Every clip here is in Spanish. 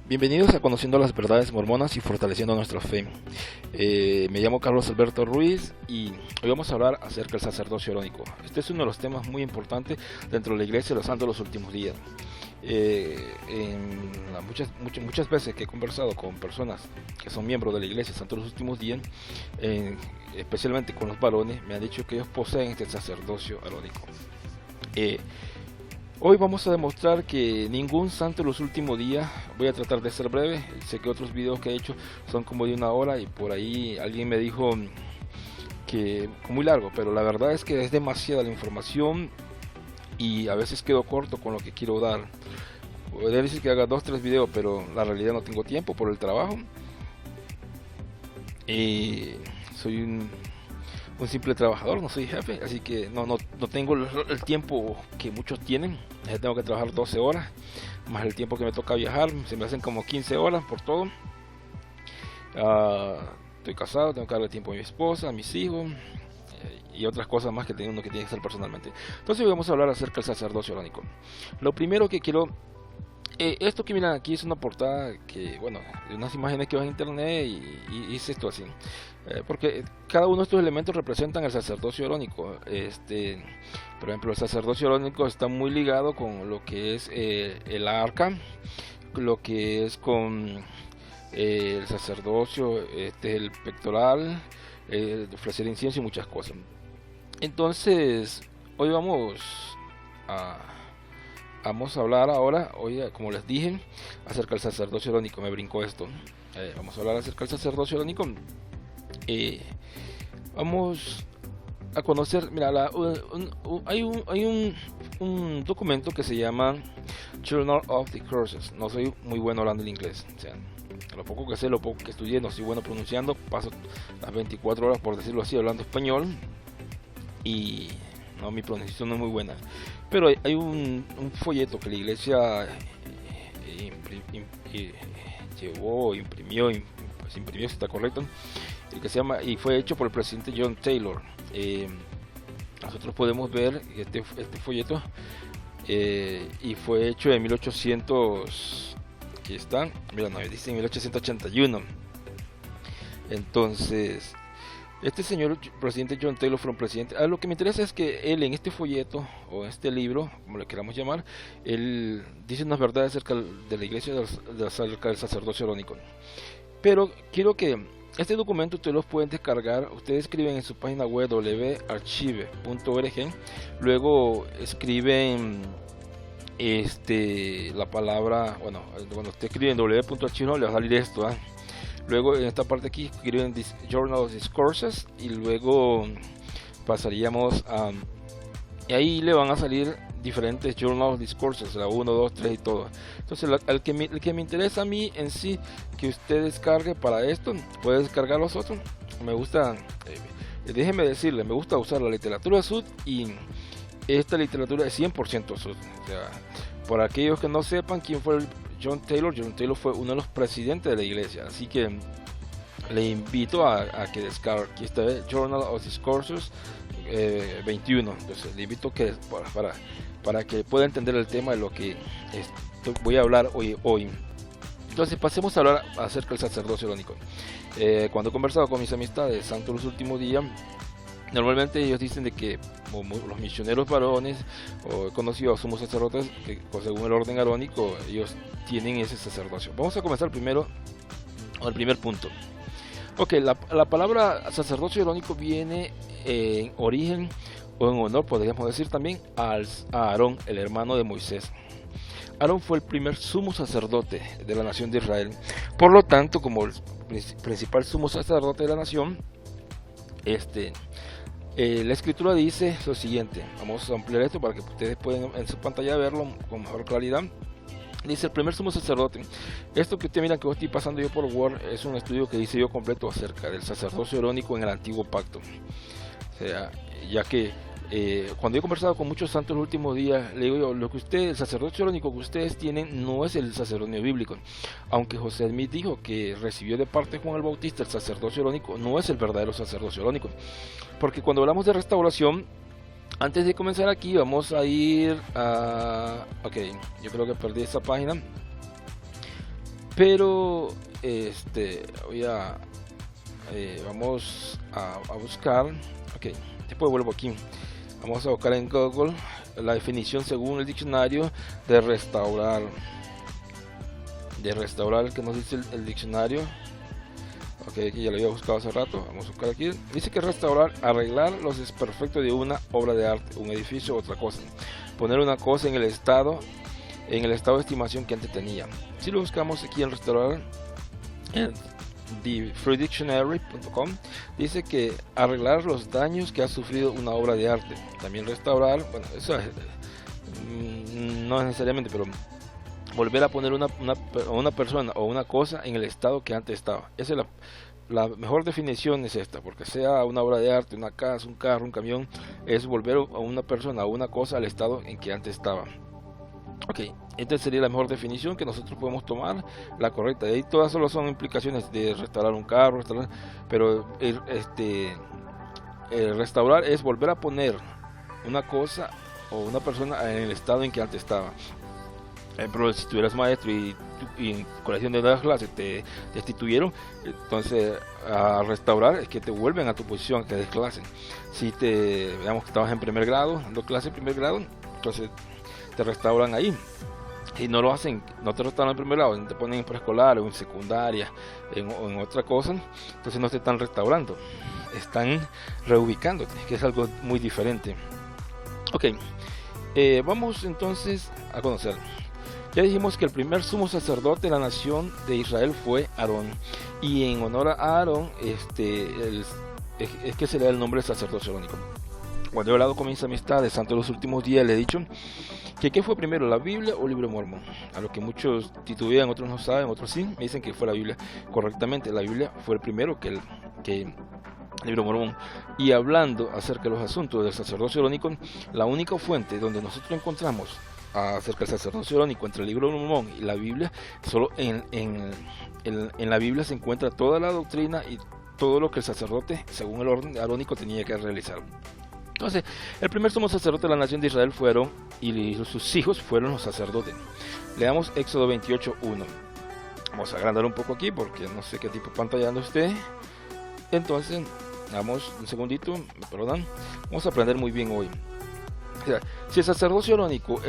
Bienvenidos a Conociendo las Verdades Mormonas y Fortaleciendo Nuestra Fe. Me llamo Carlos Alberto Ruiz y hoy vamos a hablar acerca del sacerdocio arónico. Este es uno de los temas muy importantes dentro de la Iglesia de los Santos de los Últimos Días. Muchas veces que he conversado con personas que son miembros de la Iglesia Santos de los Últimos Días, especialmente con los varones, me han dicho que ellos poseen este sacerdocio arónico. Hoy vamos a demostrar que ningún santo en los últimos días. Voy a tratar de ser breve. Sé que otros videos que he hecho son como de 1 hora y por ahí alguien me dijo que muy largo, pero la verdad es que es demasiada la información y a veces quedo corto con lo que quiero dar. Podría decir que haga 2-3 videos, pero la realidad no tengo tiempo por el trabajo y soy un simple trabajador, no soy jefe, así que no tengo el tiempo que muchos tienen. Tengo que trabajar 12 horas, más el tiempo que me toca viajar, se me hacen como 15 horas por todo. Estoy casado, tengo que darle tiempo a mi esposa, a mis hijos y otras cosas más que uno que tiene que hacer personalmente. Entonces hoy vamos a hablar acerca del sacerdocio arónico. Lo primero que quiero... esto que miran aquí es una portada que, bueno, de unas imágenes que van a internet y hice esto así. Porque cada uno de estos elementos representan el sacerdocio arónico. Por ejemplo, el sacerdocio arónico está muy ligado con lo que es el arca, lo que es con el sacerdocio, el pectoral, ofrecer incienso y muchas cosas. Entonces, hoy vamos a hablar ahora, hoy, como les dije, acerca del sacerdocio arónico. Me brincó esto. Vamos a hablar acerca del sacerdocio arónico. Vamos a conocer, mira, hay un documento que se llama Journal of the Curses. No soy muy bueno hablando en inglés, o sea, lo poco que sé, lo poco que estudié, no soy bueno pronunciando. Paso las 24 horas, por decirlo así, hablando español y no, mi pronunciación no es muy buena. Pero hay un folleto que la iglesia imprimió, si está correcto, el que se llama, y fue hecho por el presidente John Taylor. Nosotros podemos ver este folleto y fue hecho en 1800, aquí está, mira, no, dice en 1881. Entonces, este señor presidente John Taylor fue un presidente. Lo que me interesa es que él en este folleto o en este libro, como le queramos llamar, él dice unas verdades acerca de la iglesia, acerca del sacerdocio arónico. Pero quiero que este documento ustedes los pueden descargar. Ustedes escriben en su página web www.archive.org, luego escriben la palabra, cuando ustedes escriben www.archive le va a salir esto, luego en esta parte aquí escriben Journal of Discourses y luego pasaríamos a... y ahí le van a salir diferentes Journal of Discourses, la 1, 2, 3 y todo. Entonces el que me interesa a mí en sí, que usted descargue para esto, puede descargar los otros. Me gusta, déjeme decirle, me gusta usar la literatura Sud y esta literatura es 100% Sud. O sea, por aquellos que no sepan quién fue John Taylor fue uno de los presidentes de la iglesia, así que le invito a que descargue. Aquí está el Journal of Discourses 21. Entonces le invito que para que pueda entender el tema de lo que voy a hablar hoy. Entonces pasemos a hablar acerca del sacerdocio arónico. Cuando he conversado con mis amistades santos los últimos días, normalmente ellos dicen de que los misioneros varones o conocidos sumos sacerdotes, que según el orden arónico ellos tienen ese sacerdocio. Vamos a comenzar primero al primer punto. Ok, la palabra sacerdocio arónico viene en origen o en honor, podríamos decir también, a Aarón, el hermano de Moisés. Aarón fue el primer sumo sacerdote de la nación de Israel. Por lo tanto, como el principal sumo sacerdote de la nación, la escritura dice lo siguiente. Vamos a ampliar esto para que ustedes puedan en su pantalla verlo con mejor claridad. Dice el primer sumo sacerdote. Esto que ustedes miran que estoy pasando yo por Word es un estudio que hice yo completo acerca del sacerdocio arónico en el antiguo pacto. O sea, ya que cuando he conversado con muchos santos los últimos días, le digo yo, el sacerdocio arónico que ustedes tienen no es el sacerdocio bíblico. Aunque José Smith dijo que recibió de parte de Juan el Bautista el sacerdocio arónico, no es el verdadero sacerdocio arónico. Porque cuando hablamos de restauración, antes de comenzar aquí vamos a ir a... ok, yo creo que perdí esta página. pero vamos a buscar, ok, después vuelvo aquí, vamos a buscar en Google la definición según el diccionario de restaurar, que nos dice el diccionario. Ok, aquí ya lo había buscado hace rato, vamos a buscar aquí. Dice que restaurar, arreglar los desperfectos de una obra de arte, un edificio, otra cosa, poner una cosa en el estado de estimación que antes tenía. Si lo buscamos aquí en restaurar, en thefreedictionary.com, dice que arreglar los daños que ha sufrido una obra de arte. También restaurar, bueno, eso no necesariamente, pero volver a poner una persona o una cosa en el estado que antes estaba. Esa es la mejor definición, es esta, porque sea una obra de arte, una casa, un carro, un camión, es volver a una persona o una cosa al estado en que antes estaba. Ok, esta sería la mejor definición que nosotros podemos tomar, la correcta. De ahí todas solo son implicaciones de restaurar un carro, pero restaurar es volver a poner una cosa o una persona en el estado en que antes estaba. Pero si tú eres maestro y en colección de las clases te destituyeron, entonces a restaurar es que te vuelven a tu posición, que des clase. Si digamos que estabas en primer grado, dando clase en primer grado, entonces te restauran ahí. Y no lo hacen, no te restauran en primer grado, te ponen en preescolar o en secundaria o en otra cosa, entonces no te están restaurando, están reubicándote, que es algo muy diferente. Ok, vamos entonces a conocer. Ya dijimos que el primer sumo sacerdote de la nación de Israel fue Aarón, y en honor a Aarón es que se le da el nombre de sacerdocio arónico. Cuando he hablado con mis amistades antes de los últimos días, le he dicho que ¿qué fue primero, la Biblia o el libro de Mormón? A lo que muchos titubean, otros no saben, otros sí, me dicen que fue la Biblia. Correctamente, la Biblia fue el primero que el libro de Mormón. Y hablando acerca de los asuntos del sacerdocio arónico, la única fuente donde nosotros encontramos acerca del sacerdocio arónico entre el libro de Mormón y la Biblia, solo en la Biblia se encuentra toda la doctrina y todo lo que el sacerdote, según el orden arónico, tenía que realizar. Entonces, el primer sumo sacerdote de la nación de Israel fue Aarón, y sus hijos fueron los sacerdotes. Leamos Éxodo 28:1. Vamos a agrandar un poco aquí porque no sé qué tipo de pantalla anda usted. Entonces, vamos un segundito, me perdonan. Vamos a aprender muy bien hoy. O sea, si el sacerdocio arónico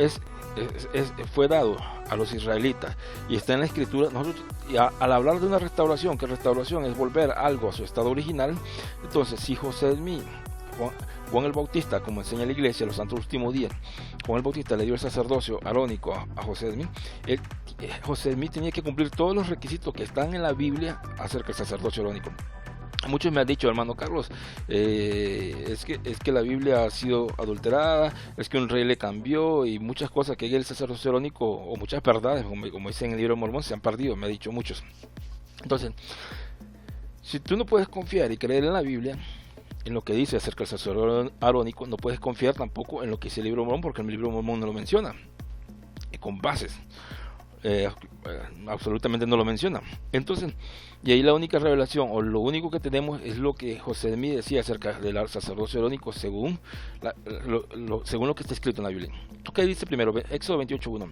fue dado a los israelitas y está en la escritura, nosotros al hablar de una restauración, que restauración es volver algo a su estado original, entonces si José Smith, Juan el Bautista, como enseña la iglesia, los santos últimos días, Juan el Bautista le dio el sacerdocio arónico a José Smith, José Smith tenía que cumplir todos los requisitos que están en la Biblia acerca del sacerdocio arónico. Muchos me han dicho, hermano Carlos, es que la Biblia ha sido adulterada, es que un rey le cambió y muchas cosas que el sacerdocio arónico, o muchas verdades, como dice en el libro de Mormón, se han perdido, me han dicho muchos. Entonces, si tú no puedes confiar y creer en la Biblia, en lo que dice acerca del sacerdocio arónico, no puedes confiar tampoco en lo que dice el libro de Mormón, porque el libro de Mormón no lo menciona, con bases. Absolutamente no lo menciona. Entonces, y ahí la única revelación o lo único que tenemos es lo que José Smith decía acerca del sacerdocio arónico según lo que está escrito en la Biblia. Ok, dice primero Éxodo 28:1.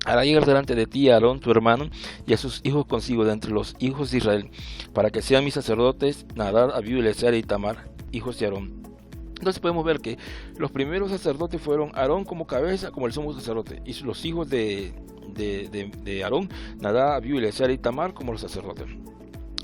Hará llegar delante de ti a Aarón tu hermano y a sus hijos consigo de entre los hijos de Israel, para que sean mis sacerdotes Nadab, Abiú, Eleazar y Tamar, hijos de Aarón. Entonces podemos ver que los primeros sacerdotes fueron Aarón como cabeza, como el sumo sacerdote, y los hijos de Aarón, Nadab, Abiú, Eleazar y Tamar, como los sacerdotes.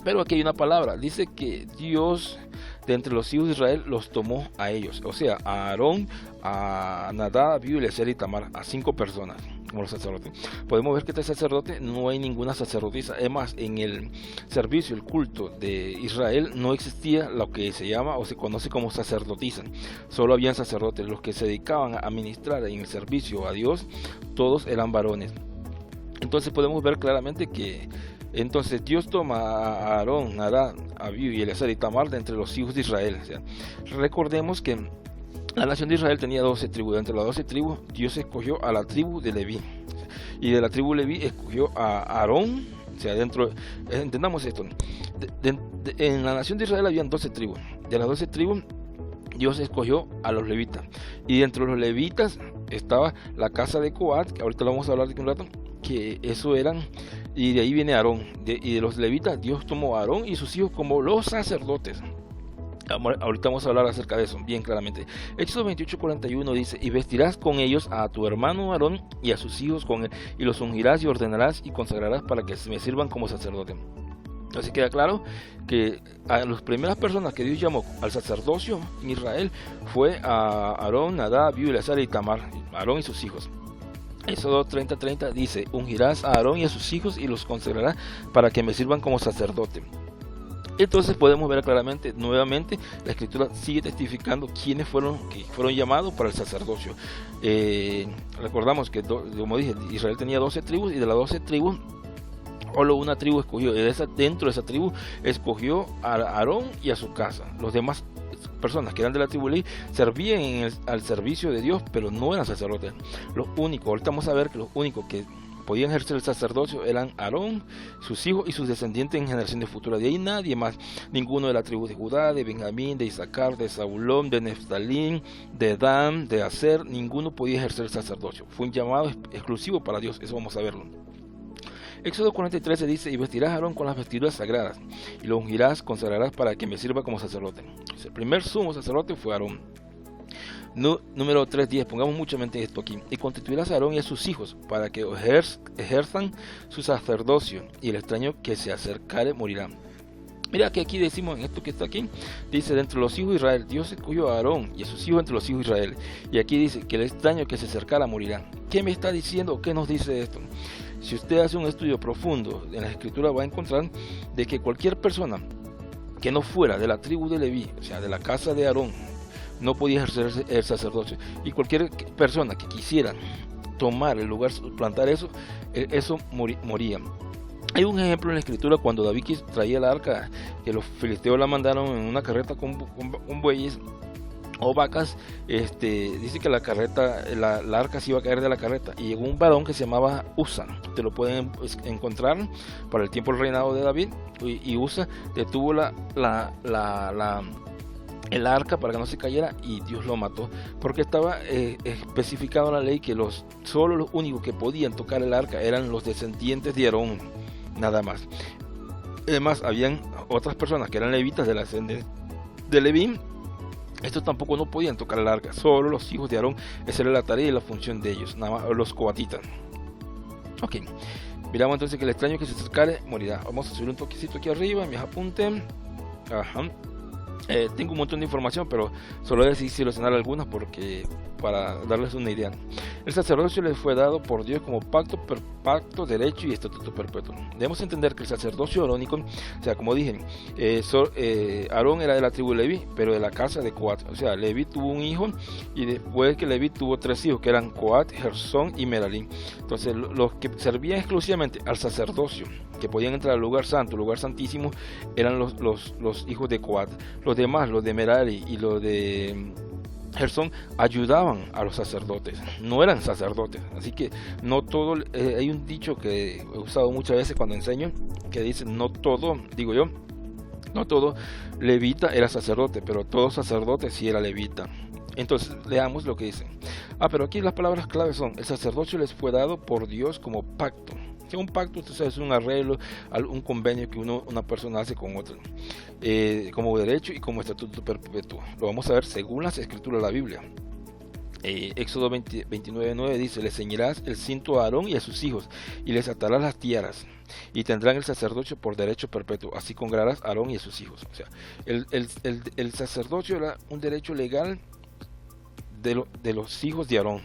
Pero aquí hay una palabra, dice que Dios de entre los hijos de Israel los tomó a ellos, o sea, a Aarón, a Nadab, Abiú, Eleazar y Tamar, a 5 personas como los sacerdotes. Podemos ver que este sacerdote no hay ninguna sacerdotisa. Además, en el servicio, el culto de Israel no existía lo que se llama o se conoce como sacerdotisa. Solo habían sacerdotes. Los que se dedicaban a ministrar en el servicio a Dios, todos eran varones. Entonces podemos ver claramente que entonces Dios toma a Aarón, Nadab, Abiú y Eleazar y Tamar de entre los hijos de Israel. O sea, recordemos que la nación de Israel tenía 12 tribus. De entre las 12 tribus, Dios escogió a la tribu de Leví. Y de la tribu de Leví escogió a Aarón. O sea, entendamos esto. En la nación de Israel habían 12 tribus. De las 12 tribus, Dios escogió a los levitas. Y dentro de los levitas, estaba la casa de Coat, que ahorita lo vamos a hablar de un rato, que eso eran, y de ahí viene Aarón, y de los levitas Dios tomó a Aarón y sus hijos como los sacerdotes. Ahorita vamos a hablar acerca de eso bien claramente. Éxodo 28:41 dice: y vestirás con ellos a tu hermano Aarón y a sus hijos con él, y los ungirás y ordenarás y consagrarás para que me sirvan como sacerdote. Así queda claro que a las primeras personas que Dios llamó al sacerdocio en Israel fue a Aarón, Nadab, Abiú, Eleazar y Tamar, Aarón y sus hijos. Éxodo 30:30 dice: ungirás a Aarón y a sus hijos y los consagrarás para que me sirvan como sacerdote. Entonces podemos ver claramente, nuevamente, la escritura sigue testificando quiénes fueron llamados para el sacerdocio. Recordamos que, como dije, Israel tenía 12 tribus, y de las 12 tribus, solo una tribu escogió. Dentro de esa tribu escogió a Aarón y a su casa. Los demás personas que eran de la tribu de Leví servían al servicio de Dios, pero no eran sacerdotes. Ahorita vamos a ver que los únicos que podían ejercer el sacerdocio eran Aarón, sus hijos y sus descendientes en generaciones futuras. De ahí nadie más, ninguno de la tribu de Judá, de Benjamín, de Isaacar, de Zabulón, de Neftalí, de Dan, de Aser, ninguno podía ejercer el sacerdocio. Fue un llamado exclusivo para Dios, eso vamos a verlo. Éxodo 43 dice: y vestirás a Aarón con las vestiduras sagradas, y lo ungirás, consagrarás para que me sirva como sacerdote. El primer sumo sacerdote fue Aarón. Número 3.10, pongamos mucha mente en esto aquí: y constituirás a Aarón y a sus hijos para que ejerzan su sacerdocio, y el extraño que se acercare morirá. Mira que aquí decimos, en esto que está aquí, dice: de entre los hijos de Israel, Dios escogió a Aarón y a sus hijos entre los hijos de Israel. Y aquí dice que el extraño que se acercara morirá. ¿Qué me está diciendo? ¿Qué nos dice esto? Si usted hace un estudio profundo en la escritura, va a encontrar de que cualquier persona que no fuera de la tribu de Leví, o sea, de la casa de Aarón, no podía ejercer el sacerdocio. Y cualquier persona que quisiera tomar el lugar, plantar eso moría. Hay un ejemplo en la escritura cuando David traía el arca, que los filisteos la mandaron en una carreta con bueyes o vacas. Dice que la arca se iba a caer de la carreta, y llegó un varón que se llamaba Usa. Te lo pueden encontrar para el tiempo del reinado de David, y Usa detuvo el arca para que no se cayera, y Dios lo mató, porque estaba especificado en la ley que solo los únicos que podían tocar el arca eran los descendientes de Aarón, nada más. Además, habían otras personas que eran levitas de la descendencia de Leví. Estos tampoco no podían tocar el arca, solo los hijos de Aarón. Esa era la tarea y la función de ellos, nada más los coatitas. Ok, miramos entonces que el extraño que se acercare morirá. Vamos a subir un toquecito aquí arriba, mis apuntes. Ajá. Tengo un montón de información, pero solo decidí seleccionar algunas para darles una idea. El sacerdocio les fue dado por Dios como pacto, derecho y estatuto perpetuo. Debemos entender que el sacerdocio arónico, o sea, como dije, Aarón era de la tribu de Leví, pero de la casa de Coat. O sea, Leví tuvo un hijo, y después que Leví tuvo 3 hijos, que eran Coat, Gersón y Meralí. Entonces, los que servían exclusivamente al sacerdocio, que podían entrar al lugar santo, lugar santísimo, eran los hijos de Coat. Los demás, los de Merari y los de Gersón, ayudaban a los sacerdotes, no eran sacerdotes. Así que no todo, hay un dicho que he usado muchas veces cuando enseño, que dice: no todo levita era sacerdote, pero todo sacerdote sí era levita. Entonces leamos lo que dice. Pero aquí las palabras claves son: el sacerdocio les fue dado por Dios como pacto. Que un pacto, entonces, es un arreglo, un convenio que una persona hace con otra, como derecho y como estatuto perpetuo. Lo vamos a ver según las escrituras de la Biblia. Éxodo 29:9 dice: le ceñirás el cinto a Aarón y a sus hijos, y les atarás las tiaras, y tendrán el sacerdocio por derecho perpetuo. Así consagrarás a Aarón y a sus hijos. O sea, el sacerdocio era un derecho legal de los hijos de Aarón.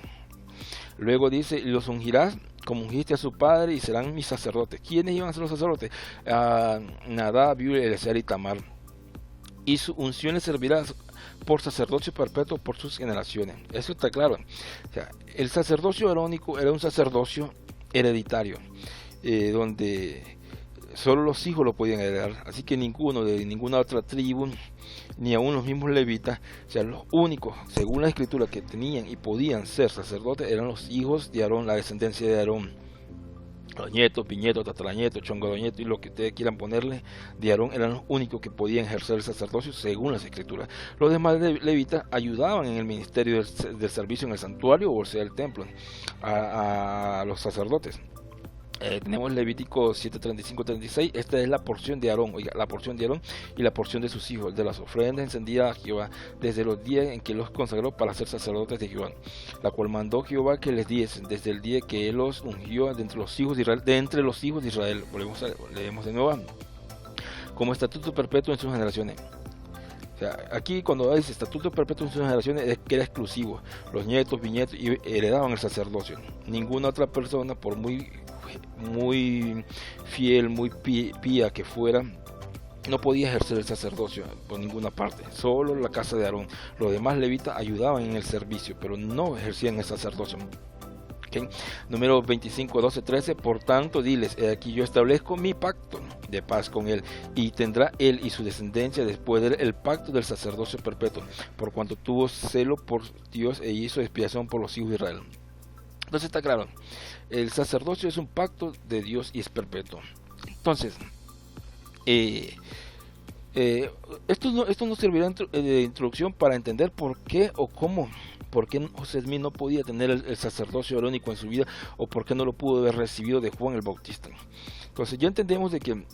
Luego dice: y los ungirás como ungiste a su padre, y serán mis sacerdotes. ¿Quiénes iban a ser los sacerdotes? Nadab, Abiú, Eleazar y Tamar. Y su unción les servirá por sacerdocio perpetuo por sus generaciones. Eso está claro. O sea, el sacerdocio arónico era un sacerdocio hereditario, donde solo los hijos lo podían heredar. Así que ninguno de ninguna otra tribu, ni aún los mismos levitas, o sea, los únicos, según la escritura, que tenían y podían ser sacerdotes eran los hijos de Aarón, la descendencia de Aarón. Los nietos, bisnietos, tataranietos, chongodonietos y lo que ustedes quieran ponerle de Aarón eran los únicos que podían ejercer el sacerdocio según las escrituras. Los demás levitas ayudaban en el ministerio del servicio en el santuario, o sea el templo, a los sacerdotes. Tenemos Levítico 7:35-36. Esta es la porción de Aarón, oiga, la porción de Aarón y la porción de sus hijos, de las ofrendas encendidas a Jehová, desde los días en que los consagró para ser sacerdotes de Jehová, la cual mandó Jehová que les diesen, desde el día que él los ungió de entre los hijos de Israel, leemos de nuevo, como estatuto perpetuo en sus generaciones. O sea, aquí cuando dice estatuto perpetuo en sus generaciones es que era exclusivo. Los nietos, bisnietos heredaban el sacerdocio. Ninguna otra persona, por muy fiel, muy pía que fuera, no podía ejercer el sacerdocio por ninguna parte. Solo la casa de Aarón. Los demás levitas ayudaban en el servicio, pero no ejercían el sacerdocio. Okay. Número 25, 12, 13. Por tanto, diles: aquí yo establezco mi pacto de paz con él, y tendrá él y su descendencia después de él el pacto del sacerdocio perpetuo, por cuanto tuvo celo por Dios e hizo expiación por los hijos de Israel. Entonces está claro, el sacerdocio es un pacto de Dios y es perpetuo. Entonces, esto nos servirá de introducción para entender por qué o cómo, por qué José Smith no podía tener el sacerdocio arónico en su vida, o por qué no lo pudo haber recibido de Juan el Bautista. Entonces ya entendemos de que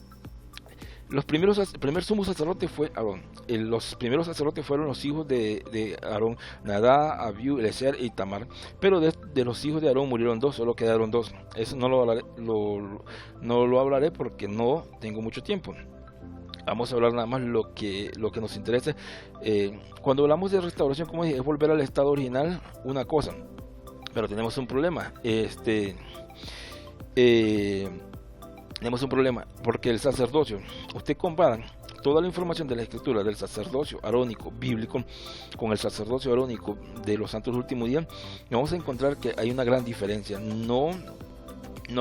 el primer sumo sacerdote fue Aarón. Los primeros sacerdotes fueron los hijos de Aarón, Nadab, Abiú, Eleazar y Tamar. Pero de los hijos de Aarón murieron dos, solo quedaron dos. Eso no lo hablaré porque no tengo mucho tiempo. Vamos a hablar nada más lo que nos interesa. Cuando hablamos de restauración, como dije, es volver al estado original una cosa. Pero tenemos un problema. Tenemos un problema, porque el sacerdocio, usted compara toda la información de la escritura del sacerdocio arónico bíblico con el sacerdocio arónico de los santos últimos días, vamos a encontrar que hay una gran diferencia. No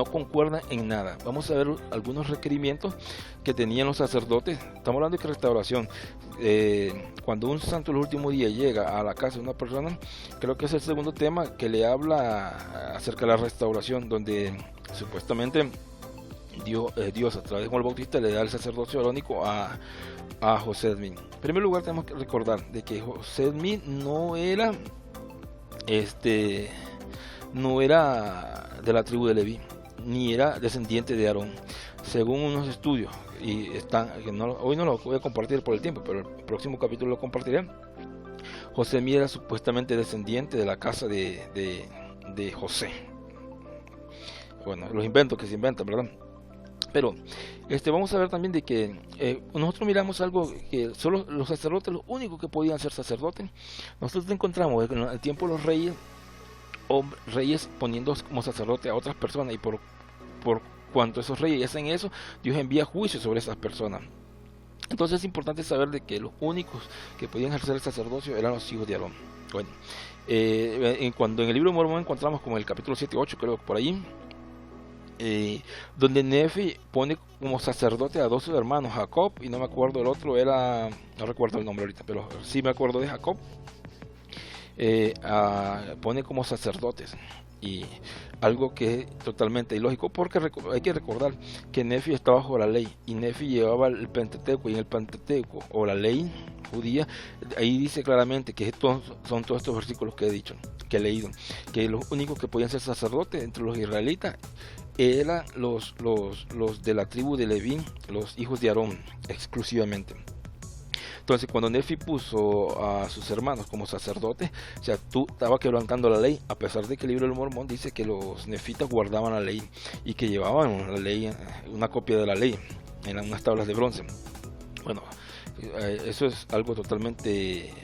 concuerdan en nada. Vamos a ver algunos requerimientos que tenían los sacerdotes. Estamos hablando de que restauración, cuando un santo del último día llega a la casa de una persona, creo que es el segundo tema que le habla acerca de la restauración, donde supuestamente Dios a través de Juan el Bautista le da el sacerdocio arónico a José Smith. En primer lugar, tenemos que recordar de que José Smith no era de la tribu de Leví, ni era descendiente de Aarón. Según unos estudios, y hoy no lo voy a compartir por el tiempo, pero el próximo capítulo lo compartiré. José Smith era supuestamente descendiente de la casa de José. Bueno, los inventos que se inventan, ¿verdad? Pero vamos a ver también de que nosotros miramos algo que solo los sacerdotes, los únicos que podían ser sacerdotes. Nosotros encontramos en el tiempo de los reyes poniendo como sacerdote a otras personas, y por cuanto esos reyes hacen eso, Dios envía juicio sobre esas personas. Entonces es importante saber de que los únicos que podían ejercer el sacerdocio eran los hijos de Aarón. Bueno, cuando en el libro de Mormón encontramos como el capítulo 7, 8, creo que por ahí, donde Nefi pone como sacerdote a dos hermanos, Jacob, y no me acuerdo el otro, no recuerdo el nombre ahorita, pero sí me acuerdo de Jacob. Pone como sacerdotes, y algo que es totalmente ilógico, porque hay que recordar que Nefi estaba bajo la ley, y Nefi llevaba el Pentateuco, y en el Pentateuco, o la ley judía, ahí dice claramente que son todos estos versículos que he leído, que los únicos que podían ser sacerdotes entre los israelitas eran los de la tribu de Leví, los hijos de Aarón exclusivamente. Entonces, cuando Nefi puso a sus hermanos como sacerdotes, o sea, tú estabas quebrantando la ley, a pesar de que el libro del Mormón dice que los nefitas guardaban la ley y que llevaban la ley, una copia de la ley en unas tablas de bronce. Bueno, eso es algo totalmente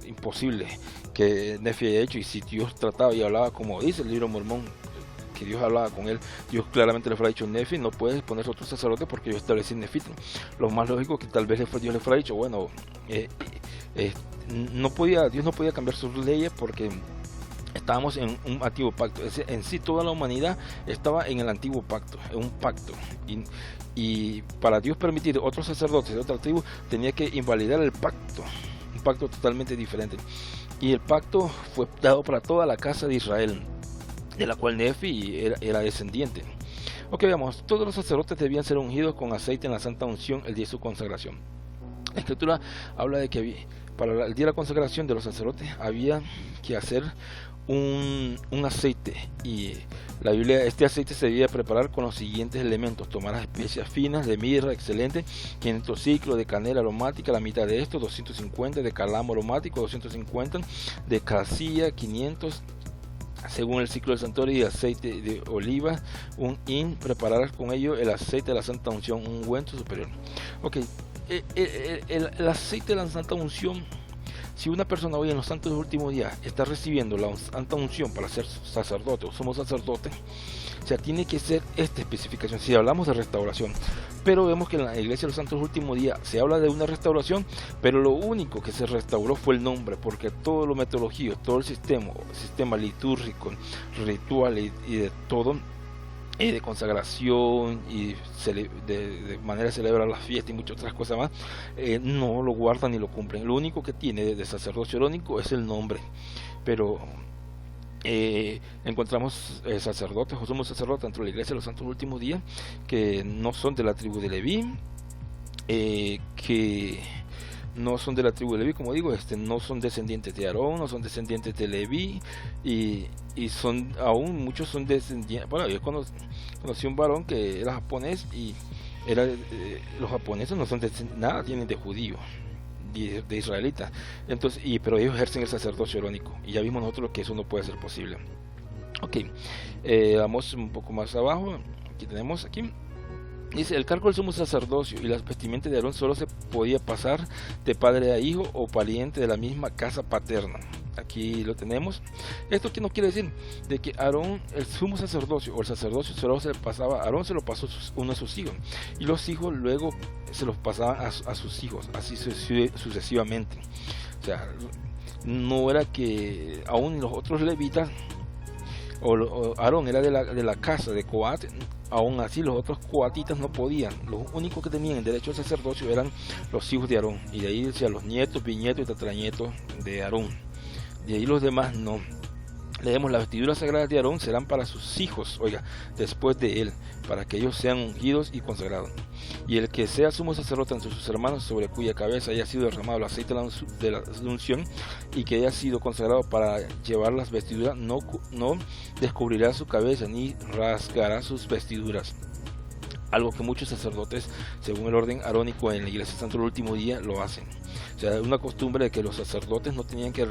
imposible que Nefi haya hecho, y si Dios trataba y hablaba como dice el libro Mormón, que Dios hablaba con él, Dios claramente le fuera dicho: Nefi, no puedes poner otro sacerdote porque yo establecí Nefita. Lo más lógico es que tal vez Dios le fuera dicho: bueno, Dios no podía cambiar sus leyes porque estábamos en un antiguo pacto. En sí toda la humanidad estaba en el antiguo pacto, en un pacto, y para Dios permitir otros sacerdotes de otra tribu tenía que invalidar el pacto, un pacto totalmente diferente, y el pacto fue dado para toda la casa de Israel. de la cual Nefi era descendiente. Ok, veamos, todos los sacerdotes debían ser ungidos con aceite en la santa unción el día de su consagración. La escritura habla de que para el día de la consagración de los sacerdotes había que hacer un aceite, y la Biblia, este aceite se debía preparar con los siguientes elementos: tomar las especias finas de mirra excelente, 500 ciclos de canela aromática, la mitad de esto, 250 de calamo aromático, 250 de casilla, 500 según el ciclo del santuario, y aceite de oliva, un hin, preparar con ello el aceite de la santa unción, un ungüento superior. Ok, el aceite de la santa unción, si una persona hoy en los santos últimos días está recibiendo la santa unción para ser sacerdote o somos sacerdotes, o sea, tiene que ser esta especificación si hablamos de restauración. Pero vemos que en la iglesia de los santos últimos días se habla de una restauración, pero lo único que se restauró fue el nombre, porque todo lo metodológico, todo el sistema litúrgico, ritual y de todo, y de consagración y de manera de celebrar las fiestas y muchas otras cosas más, no lo guardan ni lo cumplen. Lo único que tiene de sacerdocio arónico es el nombre, pero encontramos sacerdotes o somos sacerdotes dentro de la iglesia de los santos últimos días que no son de la tribu de Leví, que no son de la tribu de Leví, como digo, no son descendientes de Aarón, no son descendientes de Leví, y son, aún muchos son descendientes. Bueno, yo conocí un varón que era japonés, y los japoneses no son nada tienen de judío, de israelita, entonces, pero ellos ejercen el sacerdocio arónico, y ya vimos nosotros que eso no puede ser posible. Ok, vamos un poco más abajo, aquí dice: el cargo del sumo sacerdocio y las vestimentas de Aarón solo se podía pasar de padre a hijo o pariente de la misma casa paterna. Aquí lo tenemos. Esto que no quiere decir de que Aarón, el sumo sacerdocio o el sacerdocio solo se le pasaba, Aarón se lo pasó uno de sus hijos, y los hijos luego se los pasaban a sus hijos, así sucesivamente. O sea, no era que aún los otros levitas o Aarón era de la casa de Coat, aún así los otros coatitas no podían. Los únicos que tenían el derecho al sacerdocio eran los hijos de Aarón, y de ahí decía los nietos, bisnietos y tataranietos de Aarón. De ahí los demás no. Leemos: las vestiduras sagradas de Aarón serán para sus hijos, después de él, para que ellos sean ungidos y consagrados. Y el que sea sumo sacerdote entre sus hermanos, sobre cuya cabeza haya sido derramado el aceite de la unción, y que haya sido consagrado para llevar las vestiduras, no descubrirá su cabeza ni rasgará sus vestiduras. Algo que muchos sacerdotes, según el orden arónico en la iglesia de Santo del Último Día, lo hacen. O sea, una costumbre de que los sacerdotes no tenían que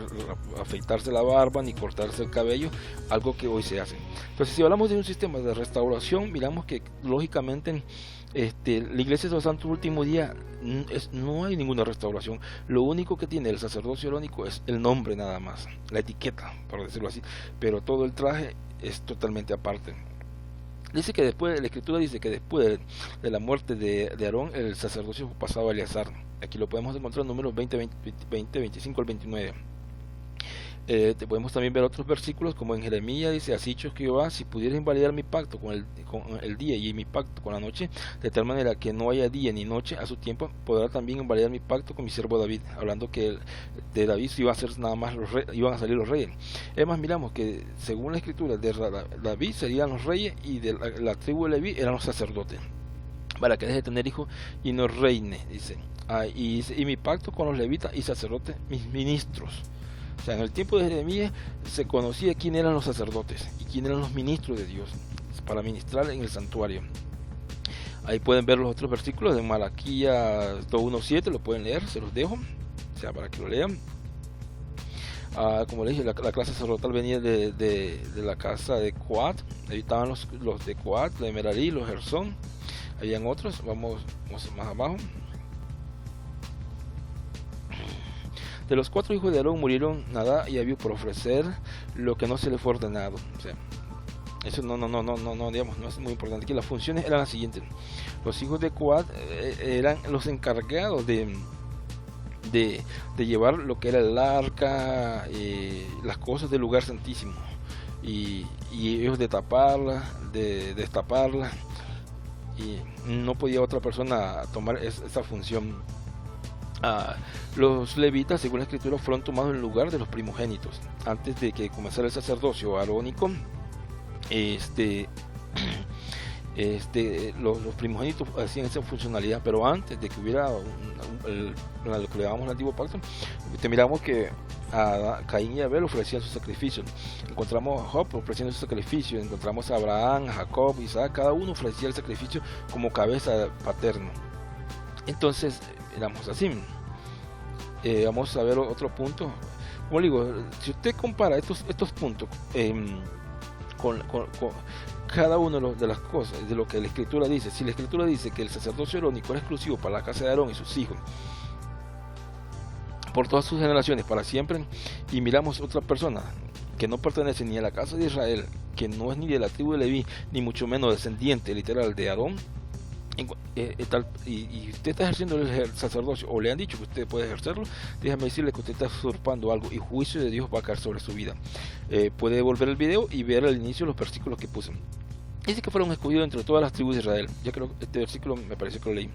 afeitarse la barba ni cortarse el cabello, algo que hoy se hace. Entonces, si hablamos de un sistema de restauración, miramos que lógicamente la iglesia de los santos últimos días no hay ninguna restauración. Lo único que tiene el sacerdocio arónico es el nombre nada más, la etiqueta, por decirlo así, pero todo el traje es totalmente aparte. Dice que después, la escritura dice que después de la muerte de Aarón, el sacerdocio pasaba a Eleazar. Aquí lo podemos encontrar en números 20, 25 al 29. Podemos también ver otros versículos, como en Jeremías dice: así dicho Jehová, si pudieras invalidar mi pacto con el día y mi pacto con la noche, de tal manera que no haya día ni noche a su tiempo, podrá también invalidar mi pacto con mi siervo David. Hablando que de David iba a ser nada más iban a salir los reyes. Además, miramos que según la escritura de David serían los reyes, y de la tribu de Leví eran los sacerdotes, para que deje de tener hijos y no reine, dice. Y mi pacto con los levitas y sacerdotes, mis ministros. O sea, en el tiempo de Jeremías se conocía quién eran los sacerdotes y quién eran los ministros de Dios para ministrar en el santuario. Ahí pueden ver los otros versículos de Malaquías 2:1-7, lo pueden leer, se los dejo, o sea, para que lo lean. Como les dije, la clase sacerdotal venía de la casa de Coat. Ahí estaban los de Coat, de Merari, los Gersón. Habían otros, vamos más abajo. De los 4 hijos de Aarón murieron Nadab y Abiú por ofrecer lo que no se les fue ordenado. O sea, eso digamos, no es muy importante. Aquí las funciones eran las siguientes: los hijos de Coat eran los encargados de llevar lo que era el arca, las cosas del lugar santísimo, y ellos de taparla, de destaparla, y no podía otra persona tomar esa función. Los levitas, según la escritura, fueron tomados en lugar de los primogénitos. Antes de que comenzara el sacerdocio arónico, este los primogénitos hacían esa funcionalidad, pero antes de que hubiera lo que le llamamos el antiguo pacto, miramos que a Caín y Abel ofrecían sus sacrificios, encontramos a Job ofreciendo su sacrificio, encontramos a Abraham, a Jacob, Isaac, cada uno ofrecía el sacrificio como cabeza paterna. Entonces éramos así. Vamos a ver otro punto. Como digo, si usted compara estos puntos con cada una de las cosas, de lo que la Escritura dice, si la Escritura dice que el sacerdocio arónico era exclusivo para la casa de Aarón y sus hijos, por todas sus generaciones, para siempre, y miramos otra persona que no pertenece ni a la casa de Israel, que no es ni de la tribu de Leví, ni mucho menos descendiente literal de Aarón, y usted está ejerciendo el sacerdocio, o le han dicho que usted puede ejercerlo, déjame decirle que usted está usurpando algo, y juicio de Dios va a caer sobre su vida. Puede volver el video y ver al inicio los versículos que puse. Dice que fueron escogidos entre todas las tribus de Israel. Ya creo que este versículo me parece que lo leí.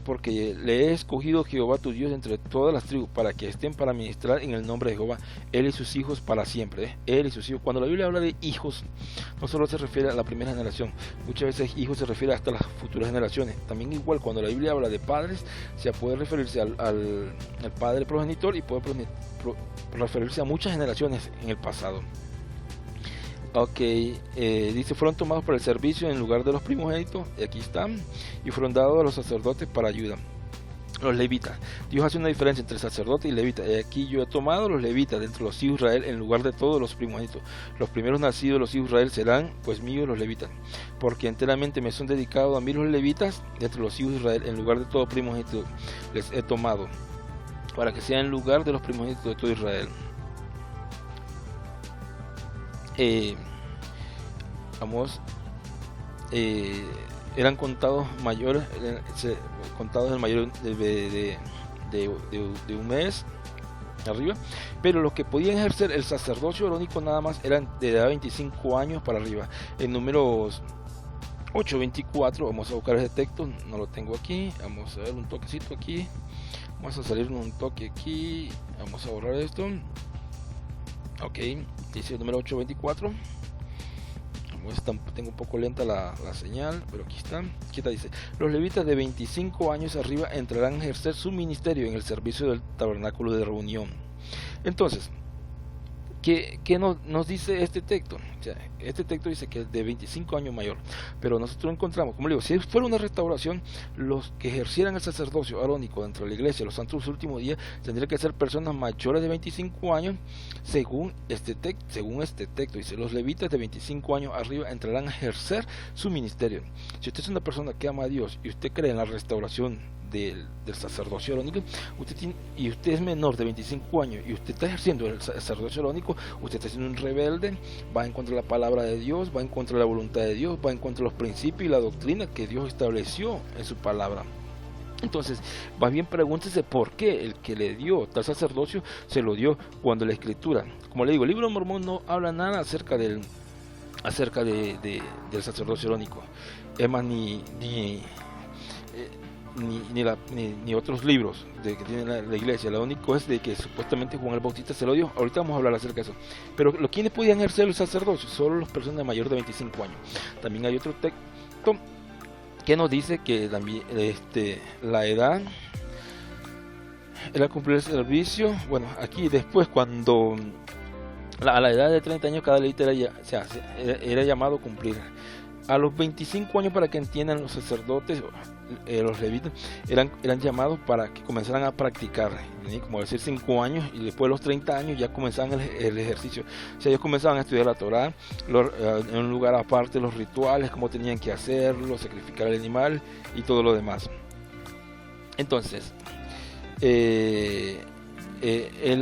Porque le he escogido Jehová tu Dios entre todas las tribus para que estén para ministrar en el nombre de Jehová, él y sus hijos para siempre. Él y sus hijos. Cuando la Biblia habla de hijos, no solo se refiere a la primera generación. Muchas veces hijos se refiere hasta las futuras generaciones. También igual cuando la Biblia habla de padres, se puede referirse al padre progenitor y puede referirse a muchas generaciones en el pasado. Ok, dice, fueron tomados para el servicio en lugar de los primogénitos, y aquí están, y fueron dados a los sacerdotes para ayuda. Los levitas, Dios hace una diferencia entre sacerdote y levita, y aquí yo he tomado los levitas de entre los hijos de Israel en lugar de todos los primogénitos. Los primeros nacidos de los hijos de Israel serán pues míos los levitas, porque enteramente me son dedicados a mí los levitas de entre los hijos de Israel en lugar de todo primogénito les he tomado, para que sea en lugar de los primogénitos de todo Israel. Eran contados mayores, contados el mayor de un mes arriba, pero los que podían ejercer el sacerdocio arónico nada más eran de edad de 25 años para arriba. En números 8:24, vamos a buscar ese texto, no lo tengo aquí, vamos a ver un toquecito aquí, vamos a salir un toque aquí, vamos a borrar esto. Ok, dice el número 8:24. Tengo un poco lenta la señal, pero aquí está. Dice: los levitas de 25 años arriba entrarán a ejercer su ministerio en el servicio del tabernáculo de reunión. Entonces, ¿qué nos dice este texto? O sea, este texto dice que es de 25 años mayor, pero nosotros encontramos, como le digo, si fuera una restauración, los que ejercieran el sacerdocio arónico dentro de la iglesia, los santos últimos días, tendrían que ser personas mayores de 25 años, según este texto. Dice: los levitas de 25 años arriba entrarán a ejercer su ministerio. Si usted es una persona que ama a Dios y usted cree en la restauración del sacerdocio arónico, y usted es menor de 25 años y usted está ejerciendo el sacerdocio arónico, usted está siendo un rebelde, va en contra de la palabra de Dios, va en contra de la voluntad de Dios, va en contra de los principios y la doctrina que Dios estableció en su palabra. Entonces, más bien pregúntese por qué el que le dio tal sacerdocio se lo dio cuando la Escritura, como le digo, el libro de Mormón no habla nada acerca del sacerdocio arónico. Es más, ni otros libros que tiene la iglesia. Lo único es de que supuestamente Juan el Bautista se lo dio. Ahorita vamos a hablar acerca de eso. Pero quienes podían ejercer el sacerdocio, solo las personas mayores de 25 años. También hay otro texto que nos dice que la edad era cumplir el servicio. Bueno, aquí después, cuando a la edad de 30 años cada levita era llamado a cumplir. A los 25 años, para que entiendan, los sacerdotes, los levitas, eran llamados para que comenzaran a practicar, ¿sí? Como decir 5 años, y después de los 30 años ya comenzaban el ejercicio. O sea, ellos comenzaban a estudiar la Torá, en un lugar aparte, los rituales, cómo tenían que hacerlo, sacrificar el animal y todo lo demás. Entonces, en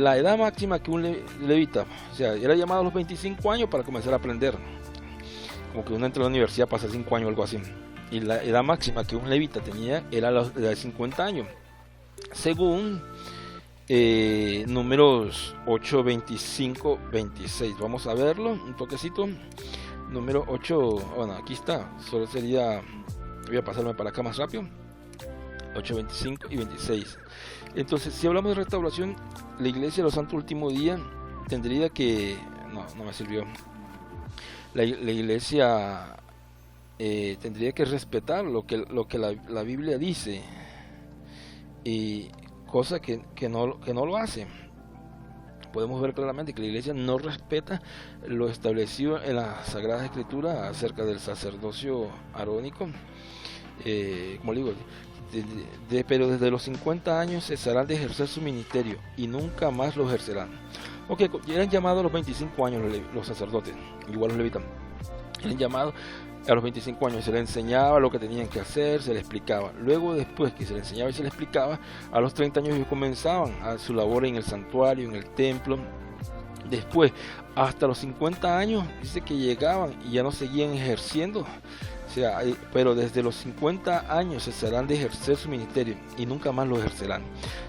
la edad máxima que un levita, o sea, era llamado a los 25 años para comenzar a aprender. Como que uno entra a la universidad, pasa 5 años o algo así. Y la edad máxima que un levita tenía era la edad de 50 años. Según números 8, 25, 26. Vamos a verlo, un toquecito. Número 8, bueno, aquí está. Solo sería, voy a pasarme para acá más rápido. 8, 25 y 26. Entonces, si hablamos de restauración, la iglesia de los santos últimos días tendría que... No me sirvió. la iglesia tendría que respetar lo que la Biblia dice, y cosa que no lo hace. Podemos ver claramente que la iglesia no respeta lo establecido en la Sagrada Escritura acerca del sacerdocio arónico. Como digo, pero desde los 50 años cesarán de ejercer su ministerio y nunca más lo ejercerán. Ok, eran llamados a los 25 años los sacerdotes, igual los levitas. Eran llamados a los 25 años, se les enseñaba lo que tenían que hacer, se les explicaba. Luego, después que se les enseñaba y se les explicaba, a los 30 años ellos comenzaban a su labor en el santuario, en el templo. Después, hasta los 50 años, dice que llegaban y ya no seguían ejerciendo. O sea, pero desde los 50 años cesarán de ejercer su ministerio y nunca más lo ejercerán.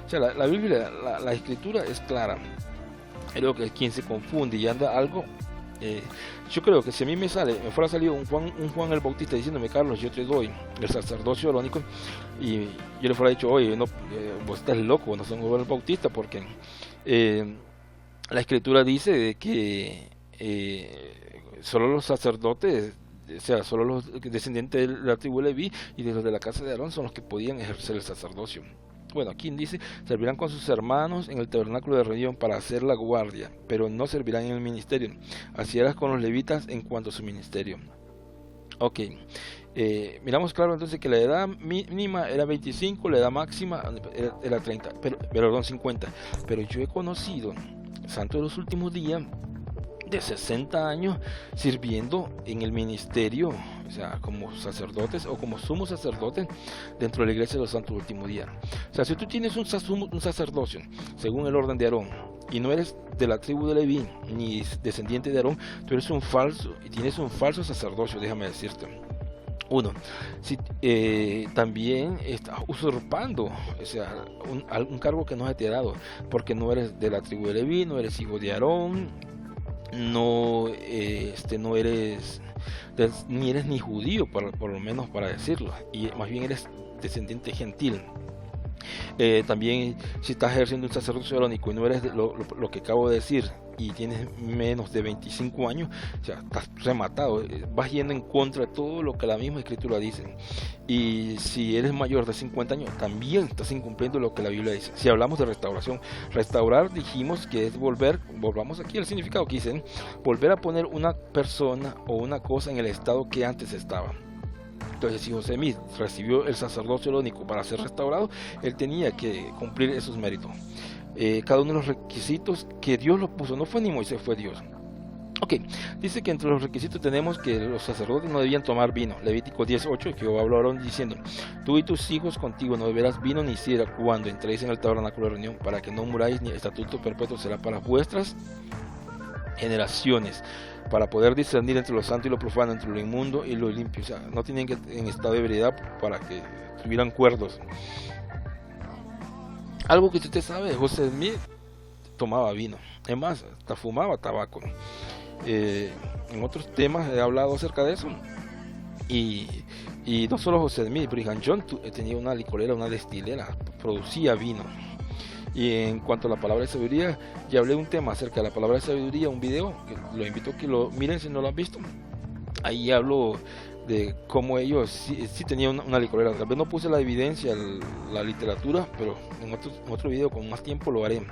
O sea, la Biblia, la Escritura es clara. Creo que quien se confunde y anda algo, yo creo que si a mí me fuera salido un Juan el Bautista diciéndome: Carlos, yo te doy el sacerdocio arónico, y yo le fuera dicho: oye, no, vos estás loco, no son Juan el Bautista, porque la Escritura dice de que solo los sacerdotes, o sea, solo los descendientes de la tribu de Leví y de los de la casa de Aarón son los que podían ejercer el sacerdocio. Bueno, aquí dice: servirán con sus hermanos en el tabernáculo de reunión para hacer la guardia, pero no servirán en el ministerio. Así era con los levitas en cuanto a su ministerio. Ok, miramos claro entonces que la edad mínima era 25, la edad máxima era 30, perdón, 50. Pero yo he conocido santos de los últimos días de 60 años sirviendo en el ministerio, o sea, como sacerdotes o como sumos sacerdotes dentro de la iglesia de los santos del último día. O sea, si tú tienes un sacerdocio según el orden de Aarón y no eres de la tribu de Leví ni descendiente de Aarón, tú eres un falso y tienes un falso sacerdocio, déjame decirte. Uno, si también estás usurpando, o sea, un cargo que no se te ha dado, porque no eres de la tribu de Leví, no eres hijo de Aarón, no eres ni eres ni judío, por lo menos para decirlo, y más bien eres descendiente gentil. También, si estás ejerciendo un sacerdocio arónico y no eres lo que acabo de decir y tienes menos de 25 años, o sea, estás rematado, vas yendo en contra de todo lo que la misma Escritura dice. Y si eres mayor de 50 años, también estás incumpliendo lo que la Biblia dice. Si hablamos de restauración, restaurar dijimos que es volvamos aquí al significado que dicen: volver a poner una persona o una cosa en el estado que antes estaba. Entonces, si José Smith recibió el sacerdocio arónico para ser restaurado, él tenía que cumplir esos méritos. Cada uno de los requisitos que Dios lo puso, no fue ni Moisés, fue Dios. Ok, dice que entre los requisitos tenemos que los sacerdotes no debían tomar vino. Levítico 10:8, que habló Aarón diciendo: tú y tus hijos contigo no beberás vino ni sidra cuando entréis en el tabernáculo de reunión, para que no muráis, ni estatuto perpetuo será para vuestras generaciones, para poder discernir entre lo santo y lo profano, entre lo inmundo y lo limpio. O sea, no tenían que en estado de ebriedad para que tuvieran cuerdos. Algo que usted sabe, José Smith tomaba vino, es más, hasta fumaba tabaco. En otros temas he hablado acerca de eso. Y no solo José Smith, Brigham Young tenía una licorera, una destilera, producía vino. Y en cuanto a la palabra de sabiduría, ya hablé un tema acerca de la palabra de sabiduría, un video, que lo invito a que lo miren si no lo han visto. Ahí hablo de cómo ellos sí tenían una licorera. Tal vez no puse la evidencia, la literatura, pero en otro video con más tiempo lo haré.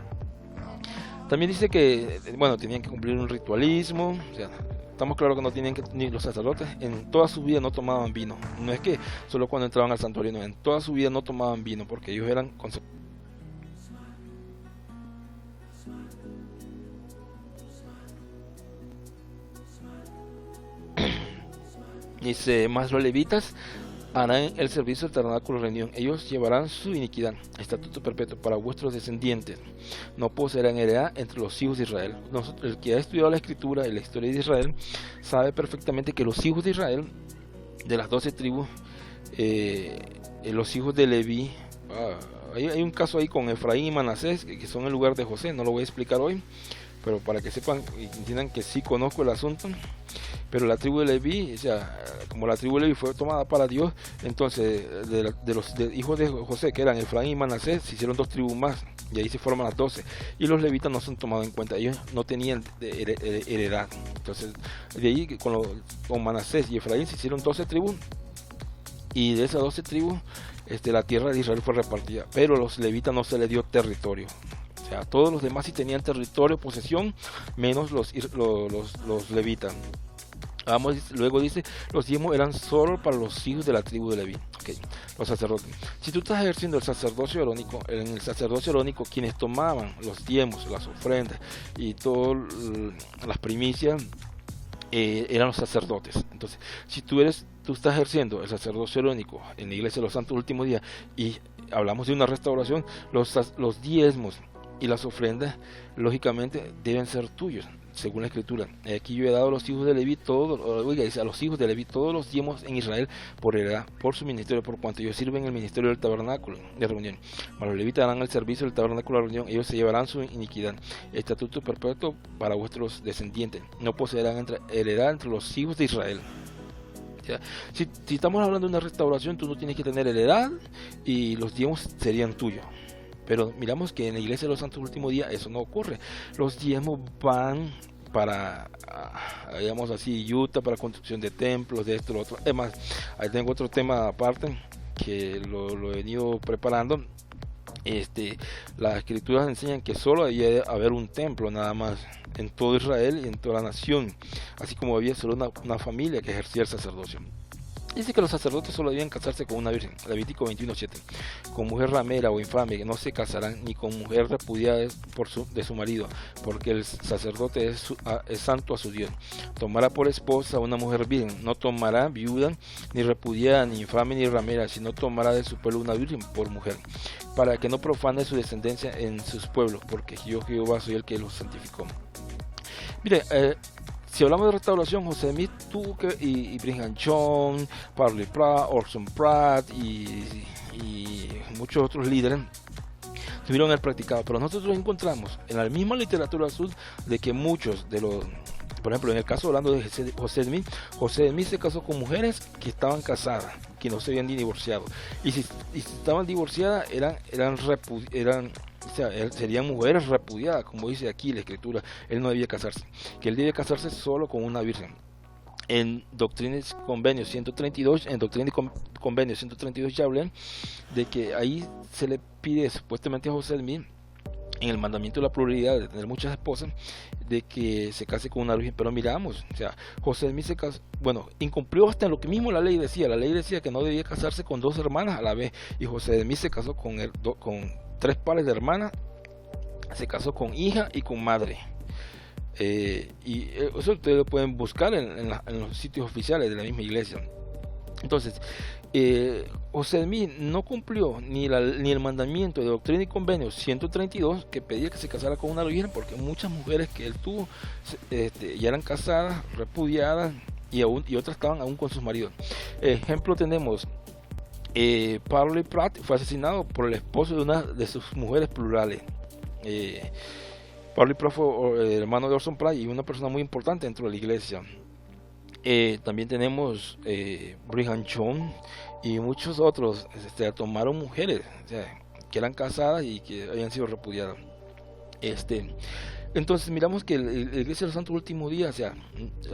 También dice que, bueno, tenían que cumplir un ritualismo. O sea, estamos claros que no tienen que, ni los sacerdotes en toda su vida no tomaban vino. No es que solo cuando entraban al santuario, no, en toda su vida no tomaban vino, porque ellos eran dice: más los levitas harán el servicio del tabernáculo de reunión. Ellos llevarán su iniquidad, estatuto perpetuo para vuestros descendientes. No poseerán heredad entre los hijos de Israel. El que ha estudiado la Escritura y la historia de Israel sabe perfectamente que los hijos de Israel, de las 12 tribus, los hijos de Leví, hay un caso ahí con Efraín y Manasés, que son el lugar de José. No lo voy a explicar hoy, pero para que sepan y entiendan que sí conozco el asunto. pero la tribu de Leví, o sea, como la tribu de Leví fue tomada para Dios, entonces de los hijos de José, que eran Efraín y Manasés, se hicieron 2 tribus más, y ahí se forman las 12, y los levitas no son tomados en cuenta, ellos no tenían heredad. Entonces de ahí con Manasés y Efraín se hicieron 12 tribus, y de esas 12 tribus la tierra de Israel fue repartida, pero a los levitas no se les dio territorio. O sea, todos los demás sí tenían territorio, posesión, menos los levitas. Luego dice, los diezmos eran solo para los hijos de la tribu de Leví. Okay. Los sacerdotes. Si tú estás ejerciendo el sacerdocio arónico, en el sacerdocio arónico, quienes tomaban los diezmos, las ofrendas y todas las primicias, eran los sacerdotes. Entonces, si tú estás ejerciendo el sacerdocio arónico en la iglesia de los santos últimos días, y hablamos de una restauración, los diezmos y las ofrendas, lógicamente, deben ser tuyos, según la escritura. Aquí yo he dado a los hijos de Leví dice a los hijos de Leví todos los diezmos en Israel por heredad, por su ministerio, por cuanto ellos sirven el ministerio del tabernáculo de reunión. Mas los levitas darán el servicio del tabernáculo de reunión, ellos se llevarán su iniquidad. Estatuto perpetuo para vuestros descendientes, no poseerán heredad entre los hijos de Israel. O sea, si estamos hablando de una restauración, tú no tienes que tener heredad y los diezmos serían tuyos. Pero miramos que en la iglesia de los santos últimos días eso no ocurre. Los diezmos van para, digamos así, Utah, para construcción de templos, de esto, lo otro. Es más, ahí tengo otro tema aparte que lo he venido preparando. Las escrituras enseñan que solo debía haber un templo nada más en todo Israel y en toda la nación, así como había solo una familia que ejercía el sacerdocio. Dice que los sacerdotes solo debían casarse con una virgen, Levítico 21:7. Con mujer ramera o infame que no se casarán, ni con mujer repudiada de su marido, porque el sacerdote es santo a su Dios. Tomará por esposa a una mujer virgen, no tomará viuda, ni repudiada, ni infame, ni ramera, sino tomará de su pueblo una virgen por mujer, para que no profane su descendencia en sus pueblos, porque yo Jehová soy el que los santificó. Mire, si hablamos de restauración, José Smith tuvo y Brigham Young, Parley Pratt, Orson Pratt y muchos otros líderes tuvieron el practicado, pero nosotros encontramos en la misma literatura azul de que muchos de los, por ejemplo, en el caso hablando de José Smith se casó con mujeres que estaban casadas, que no se habían ni divorciado, y si estaban divorciadas o sea, serían mujeres repudiadas, como dice aquí la escritura. Él no debía casarse, que él debía casarse solo con una virgen. En Doctrina y Convenios 132, ya hablé de que ahí se le pide supuestamente a José Smith, en el mandamiento de la pluralidad de tener muchas esposas, de que se case con una virgen. Pero miramos, o sea, José Smith se casó, incumplió hasta lo que mismo la ley decía. La ley decía que no debía casarse con 2 hermanas a la vez, y José Smith se casó con 3 pares de hermanas, se casó con hija y con madre. Y eso ustedes lo pueden buscar en los sitios oficiales de la misma iglesia. Entonces, José Smith no cumplió ni el mandamiento de Doctrina y Convenios 132, que pedía que se casara con una virgen, porque muchas mujeres que él tuvo ya eran casadas, repudiadas, y otras estaban aún con sus maridos. Ejemplo tenemos, Parley Pratt fue asesinado por el esposo de una de sus mujeres plurales. Parley Pratt fue hermano de Orson Pratt y una persona muy importante dentro de la iglesia. También tenemos Brigham Young y muchos otros tomaron mujeres, o sea, que eran casadas y que habían sido repudiadas. Entonces miramos que la iglesia de los santos últimos días, o sea,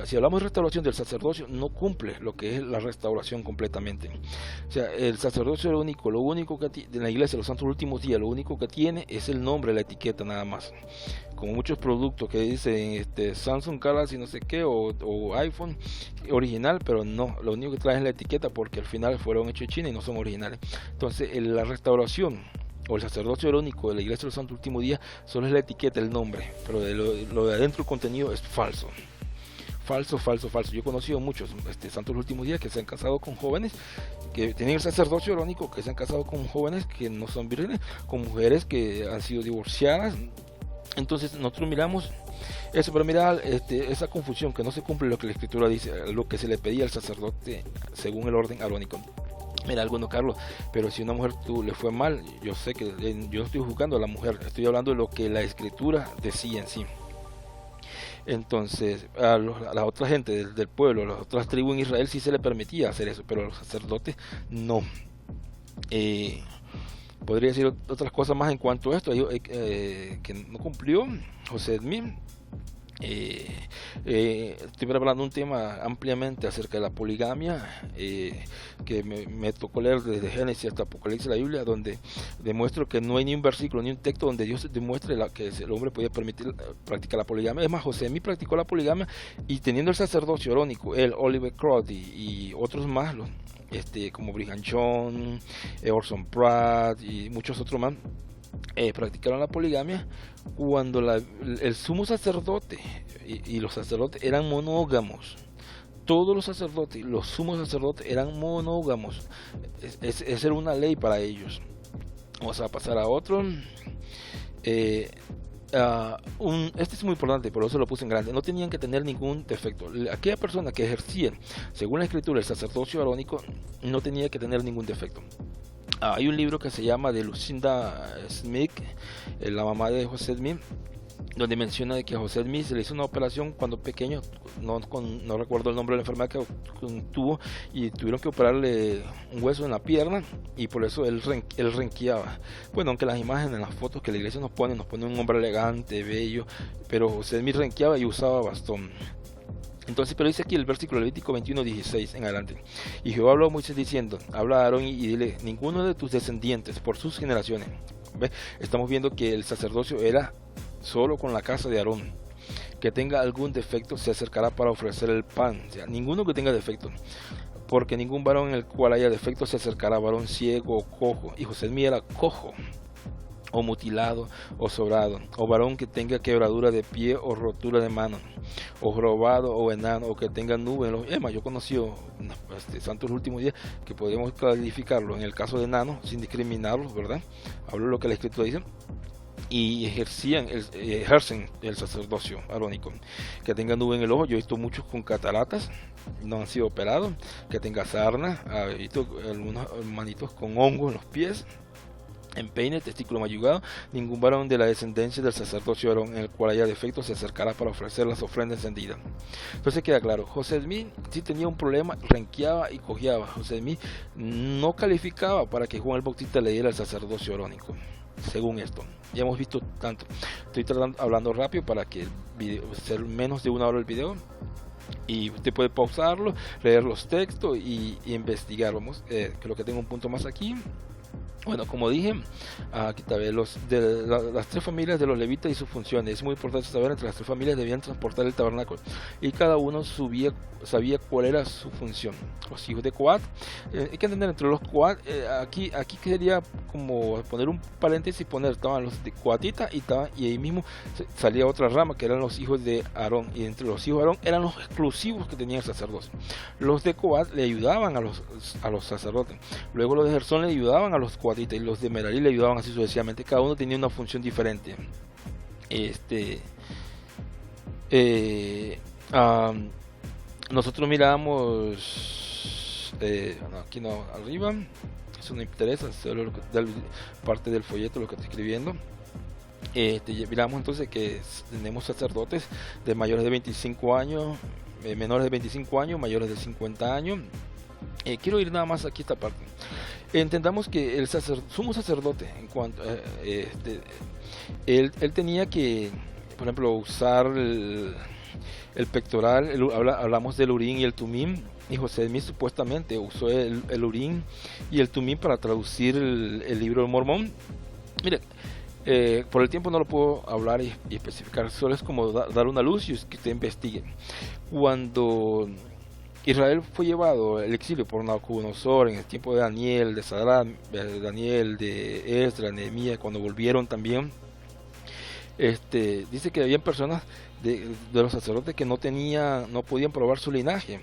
si hablamos de restauración del sacerdocio, no cumple lo que es la restauración completamente. O sea, el sacerdocio lo único que de la iglesia de los santos últimos días, lo único que tiene es el nombre, la etiqueta nada más. Como muchos productos que dicen Samsung Galaxy no sé qué o iPhone original, pero no, lo único que trae es la etiqueta, porque al final fueron hechos en China y no son originales. Entonces la restauración o el sacerdocio arónico de la iglesia de los santos últimos días solo es la etiqueta, el nombre, pero lo de adentro, el contenido es falso. Yo he conocido muchos santos de los últimos días que se han casado con jóvenes que tienen el sacerdocio arónico, que se han casado con jóvenes que no son vírgenes, con mujeres que han sido divorciadas. Entonces nosotros miramos eso, pero mira esa confusión, que no se cumple lo que la escritura dice, lo que se le pedía al sacerdote según el orden arónico. Mira, alguno, Carlos, pero si una mujer le fue mal, yo sé que yo no estoy juzgando a la mujer, estoy hablando de lo que la escritura decía en sí. Entonces a la otra gente del pueblo, a las otras tribus en Israel sí se le permitía hacer eso, pero a los sacerdotes no. Eh, Podría decir otras cosas más en cuanto a esto, que no cumplió José Smith. Estoy hablando un tema ampliamente acerca de la poligamia, que me tocó leer desde Génesis hasta Apocalipsis de la Biblia, donde demuestro que no hay ni un versículo ni un texto donde Dios demuestre que el hombre podía permitir practicar la poligamia. Es más, José Smith practicó la poligamia, y teniendo el sacerdocio arónico, él, Oliver Crowdy y otros más, como Brigham Young, Orson Pratt y muchos otros más, practicaron la poligamia cuando el sumo sacerdote y los sacerdotes eran monógamos. Todos los sacerdotes, los sumos sacerdotes eran monógamos. Esa era una ley para ellos. Vamos a pasar a otro. Este es muy importante, por eso lo puse en grande. No tenían que tener ningún defecto. Aquella persona que ejercía, según la escritura, el sacerdocio arónico, no tenía que tener ningún defecto. Hay un libro que se llama de Lucinda Smith, la mamá de José Smith, donde menciona de que a José Smith se le hizo una operación cuando pequeño, no recuerdo el nombre de la enfermedad que tuvo, y tuvieron que operarle un hueso en la pierna, y por eso él renqueaba. Bueno, aunque las imágenes, en las fotos que la iglesia nos pone un hombre elegante, bello, pero José Smith renqueaba y usaba bastón. Entonces, pero dice aquí el versículo Levítico 21:16 en adelante: y Jehová habló a Moisés diciendo, habla a Aarón y dile, ninguno de tus descendientes por sus generaciones. ¿Ve? Estamos viendo que el sacerdocio era solo con la casa de Aarón. Que tenga algún defecto se acercará para ofrecer el pan. O sea, ninguno que tenga defecto, porque ningún varón en el cual haya defecto se acercará a varón ciego o cojo. Y José Smith era cojo, o mutilado, o sobrado, o varón que tenga quebradura de pie o rotura de mano, o jorobado o enano, o que tenga nube en los... yo conocí santos los últimos días que podemos calificarlo en el caso de enano sin discriminarlos, ¿verdad? Hablo de lo que la escritura dice. Y ejercen el sacerdocio arónico. Que tenga nube en el ojo, yo he visto muchos con cataratas, no han sido operados. Que tenga sarna, he visto algunos hermanitos con hongos en los pies, empeine, testículo mayugado. Ningún varón de la descendencia del sacerdocio Aarón en el cual haya defecto se acercará para ofrecer las ofrendas encendidas. Entonces queda claro, José Smith sí tenía un problema, renqueaba y cojeaba. José Smith no calificaba para que Juan el Bautista le diera el sacerdocio arónico, según esto. Ya hemos visto tanto. Estoy hablando rápido para que el video sea menos de una hora el video, y usted puede pausarlo, leer los textos y investigar. Vamos, creo que tengo un punto más aquí. Bueno, como dije, aquí también las tres familias de los levitas y sus funciones. Es muy importante saber, entre las tres familias debían transportar el tabernáculo, y cada uno sabía cuál era su función. Los hijos de Coat, hay que entender, entre los Coat, aquí quería como poner un paréntesis, estaban los de Coatita, y ahí mismo salía otra rama que eran los hijos de Aarón, y entre los hijos de Aarón eran los exclusivos que tenían el sacerdocio. Los de Coat le ayudaban a los sacerdotes, luego los de Gersón le ayudaban a los Coat, y los de Merari le ayudaban así sucesivamente. Cada uno tenía una función diferente. Nosotros miramos aquí no, arriba, eso no interesa, solo parte del folleto, lo que estoy escribiendo. Miramos entonces que tenemos sacerdotes de mayores de 25 años, menores de 25 años, mayores de 50 años. Quiero ir nada más aquí esta parte. Entendamos que el sumo sacerdote, en cuanto él tenía que, por ejemplo, usar el pectoral. Hablamos del Urim y el Tumim, y José Smith supuestamente usó el Urim y el Tumim para traducir el libro del Mormón. Mire, por el tiempo no lo puedo hablar y especificar, solo es como dar una luz y que usted investigue. Cuando Israel fue llevado al exilio por Nabucodonosor en el tiempo de Daniel, de Sadrach, de Esdras, Nehemías, cuando volvieron también, dice que había personas de los sacerdotes que no podían probar su linaje,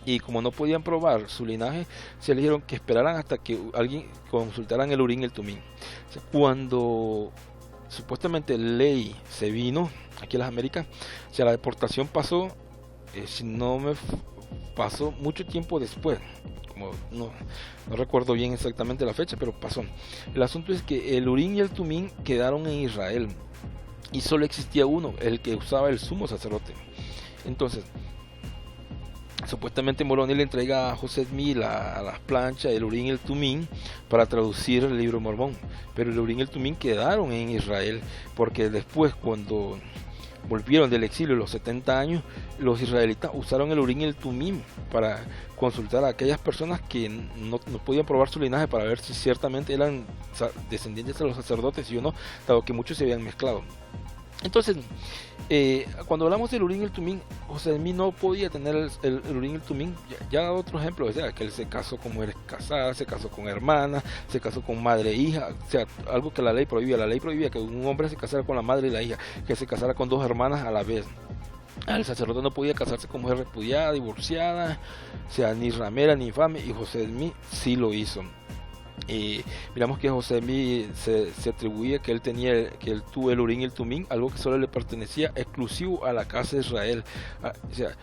y como no podían probar su linaje, se les dijeron que esperaran hasta que alguien consultaran el Urim y el Tumim. O sea, cuando supuestamente ley se vino aquí en las Américas, o sea, la deportación pasó, pasó mucho tiempo después, como no recuerdo bien exactamente la fecha, pero pasó. El asunto es que el Urim y el Tumim quedaron en Israel. y solo existía uno, el que usaba el sumo sacerdote. Entonces, supuestamente Moroni le entrega a José Smith a las planchas, el Urim y el Tumim, para traducir el libro Mormón. Pero el Urim y el Tumim quedaron en Israel, porque después, cuando volvieron del exilio los 70 años, los israelitas usaron el Urim y el Tumim para consultar a aquellas personas que no podían probar su linaje para ver si ciertamente eran descendientes de los sacerdotes y o no, dado que muchos se habían mezclado. Entonces, cuando hablamos del Urim y el Tumim, José Smith no podía tener el Urim y el Tumim. Ya da otro ejemplo, o sea, que él se casó con mujeres casadas, se casó con hermanas, se casó con madre e hija, o sea, algo que la ley prohibía. La ley prohibía que un hombre se casara con la madre y la hija, que se casara con dos hermanas a la vez. El sacerdote no podía casarse con mujer repudiada, divorciada, o sea, ni ramera ni infame, y José Smith sí lo hizo. Miramos que José Smith se atribuía que él tuvo el Urim y el Tumim, algo que solo le pertenecía exclusivo a la casa de Israel. O sea,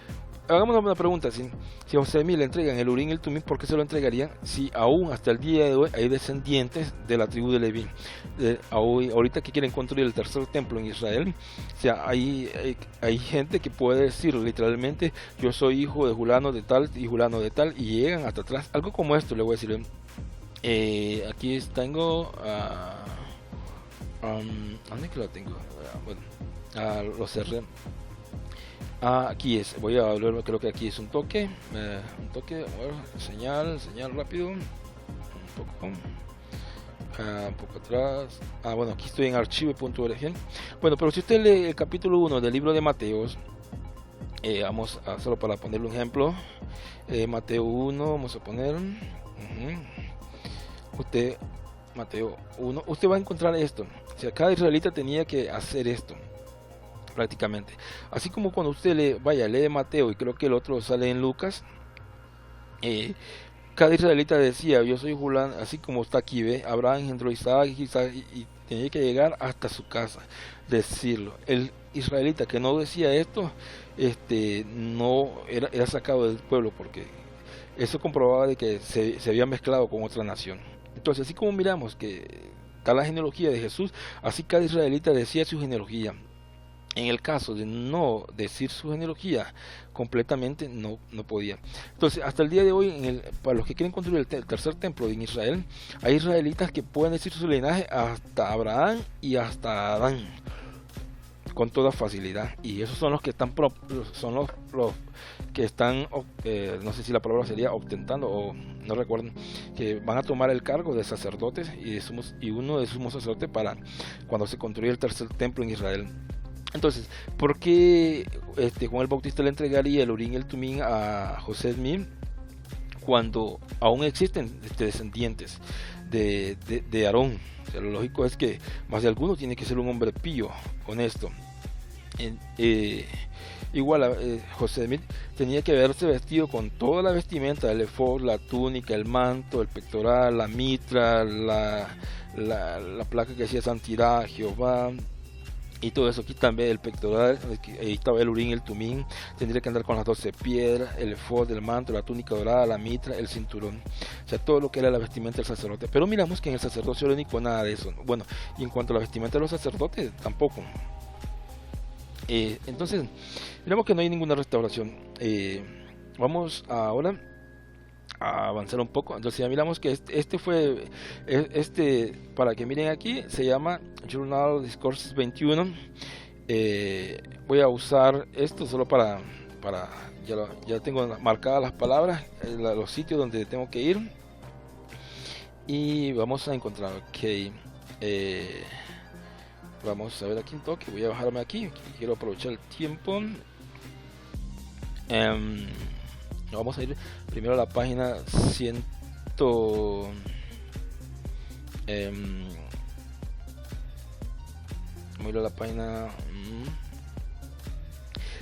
hagámonos una pregunta: si a José Smith le entregan el Urim y el Tumim, ¿por qué se lo entregarían si aún hasta el día de hoy hay descendientes de la tribu de Leví? Ahorita que quieren construir el tercer templo en Israel, o sea, hay gente que puede decir literalmente: yo soy hijo de Julano de tal y Julano de tal, y llegan hasta atrás. Algo como esto le voy a decir. Aquí tengo ¿dónde que lo tengo? Bueno, lo cerré. Aquí es, voy a volver, creo que aquí es un toque, señal rápido, un poco atrás. Bueno, aquí estoy en archive.org. Bueno, pero si usted lee el capítulo 1 del libro de Mateos, vamos a solo para ponerle un ejemplo, Mateo 1, vamos a poner, Mateo 1, usted va a encontrar esto. O sea, cada israelita tenía que hacer esto, prácticamente. Así como cuando usted lee Mateo, y creo que el otro sale en Lucas, cada israelita decía: yo soy Julán, así como está aquí, ve, Abraham engendró Isaac, y tenía que llegar hasta su casa, decirlo. El israelita que no decía esto, no era sacado del pueblo, porque eso comprobaba de que se había mezclado con otra nación. Entonces, así como miramos que está la genealogía de Jesús, así cada israelita decía su genealogía. En el caso de no decir su genealogía completamente, no podía. Entonces, hasta el día de hoy, para los que quieren construir el tercer templo en Israel, hay israelitas que pueden decir su linaje hasta Abraham y hasta Adán con toda facilidad, y esos son los que están son los que están, no sé si la palabra sería ostentando, o no recuerdo, que van a tomar el cargo de sacerdotes y uno de sumos sacerdotes para cuando se construya el tercer templo en Israel. Entonces, ¿por qué Juan el Bautista le entregaría el Urim y el Tumim a José Smith cuando aún existen descendientes de Aarón? O sea, lo lógico es que más de alguno tiene que ser un hombre pío, honesto. Igual José Smith tenía que haberse vestido con toda la vestimenta, el efod, la túnica, el manto, el pectoral, la mitra, la placa que decía santidad, Jehová, y todo eso. Aquí también el pectoral, ahí estaba el Urim y el Tumim. Tendría que andar con las 12 piedras, el efod, el manto, la túnica dorada, la mitra, el cinturón, o sea, todo lo que era la vestimenta del sacerdote. Pero miramos que en el sacerdocio arónico nada de eso. Bueno, y en cuanto a la vestimenta de los sacerdotes, tampoco. Entonces, miramos que no hay ninguna restauración. Vamos ahora a avanzar un poco. Entonces ya miramos que para que miren aquí, se llama Journal Discourses 21. Voy a usar esto solo para ya tengo marcadas las palabras, los sitios donde tengo que ir, y vamos a encontrar. Vamos a ver aquí un toque, voy a bajarme aquí, quiero aprovechar el tiempo. Vamos a ir primero a la página 100. Voy a ir a la página.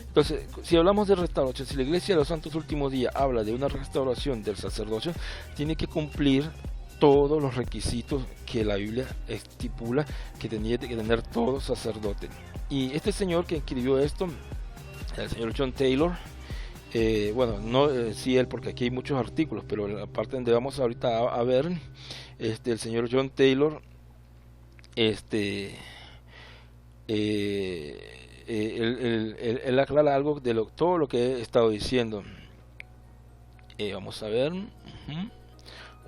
Entonces, si hablamos de restauración, si la Iglesia de los Santos Últimos Días habla de una restauración del sacerdocio, tiene que cumplir todos los requisitos que la Biblia estipula que tenía que tener todo sacerdote. Y este señor que escribió esto, el señor John Taylor, bueno, no sí él, porque aquí hay muchos artículos, pero la parte donde vamos ahorita a ver, el señor John Taylor, él aclara algo de todo lo que he estado diciendo. Vamos a ver.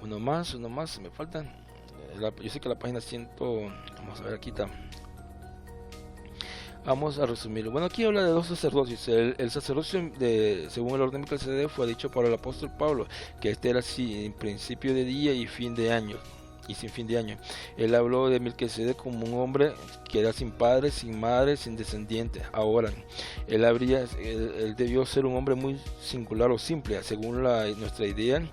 Uno más, me faltan. Yo sé que la página 100, vamos a ver, aquí está. Vamos a resumirlo. Bueno, aquí habla de dos sacerdocios. El sacerdocio según el orden de Melquisedec fue dicho por el apóstol Pablo, que este era así en principio de día y fin de año, y sin fin de año. Él habló de Melquisedec como un hombre que era sin padre, sin madre, sin descendiente. Ahora, él debió ser un hombre muy singular o simple, según nuestra idea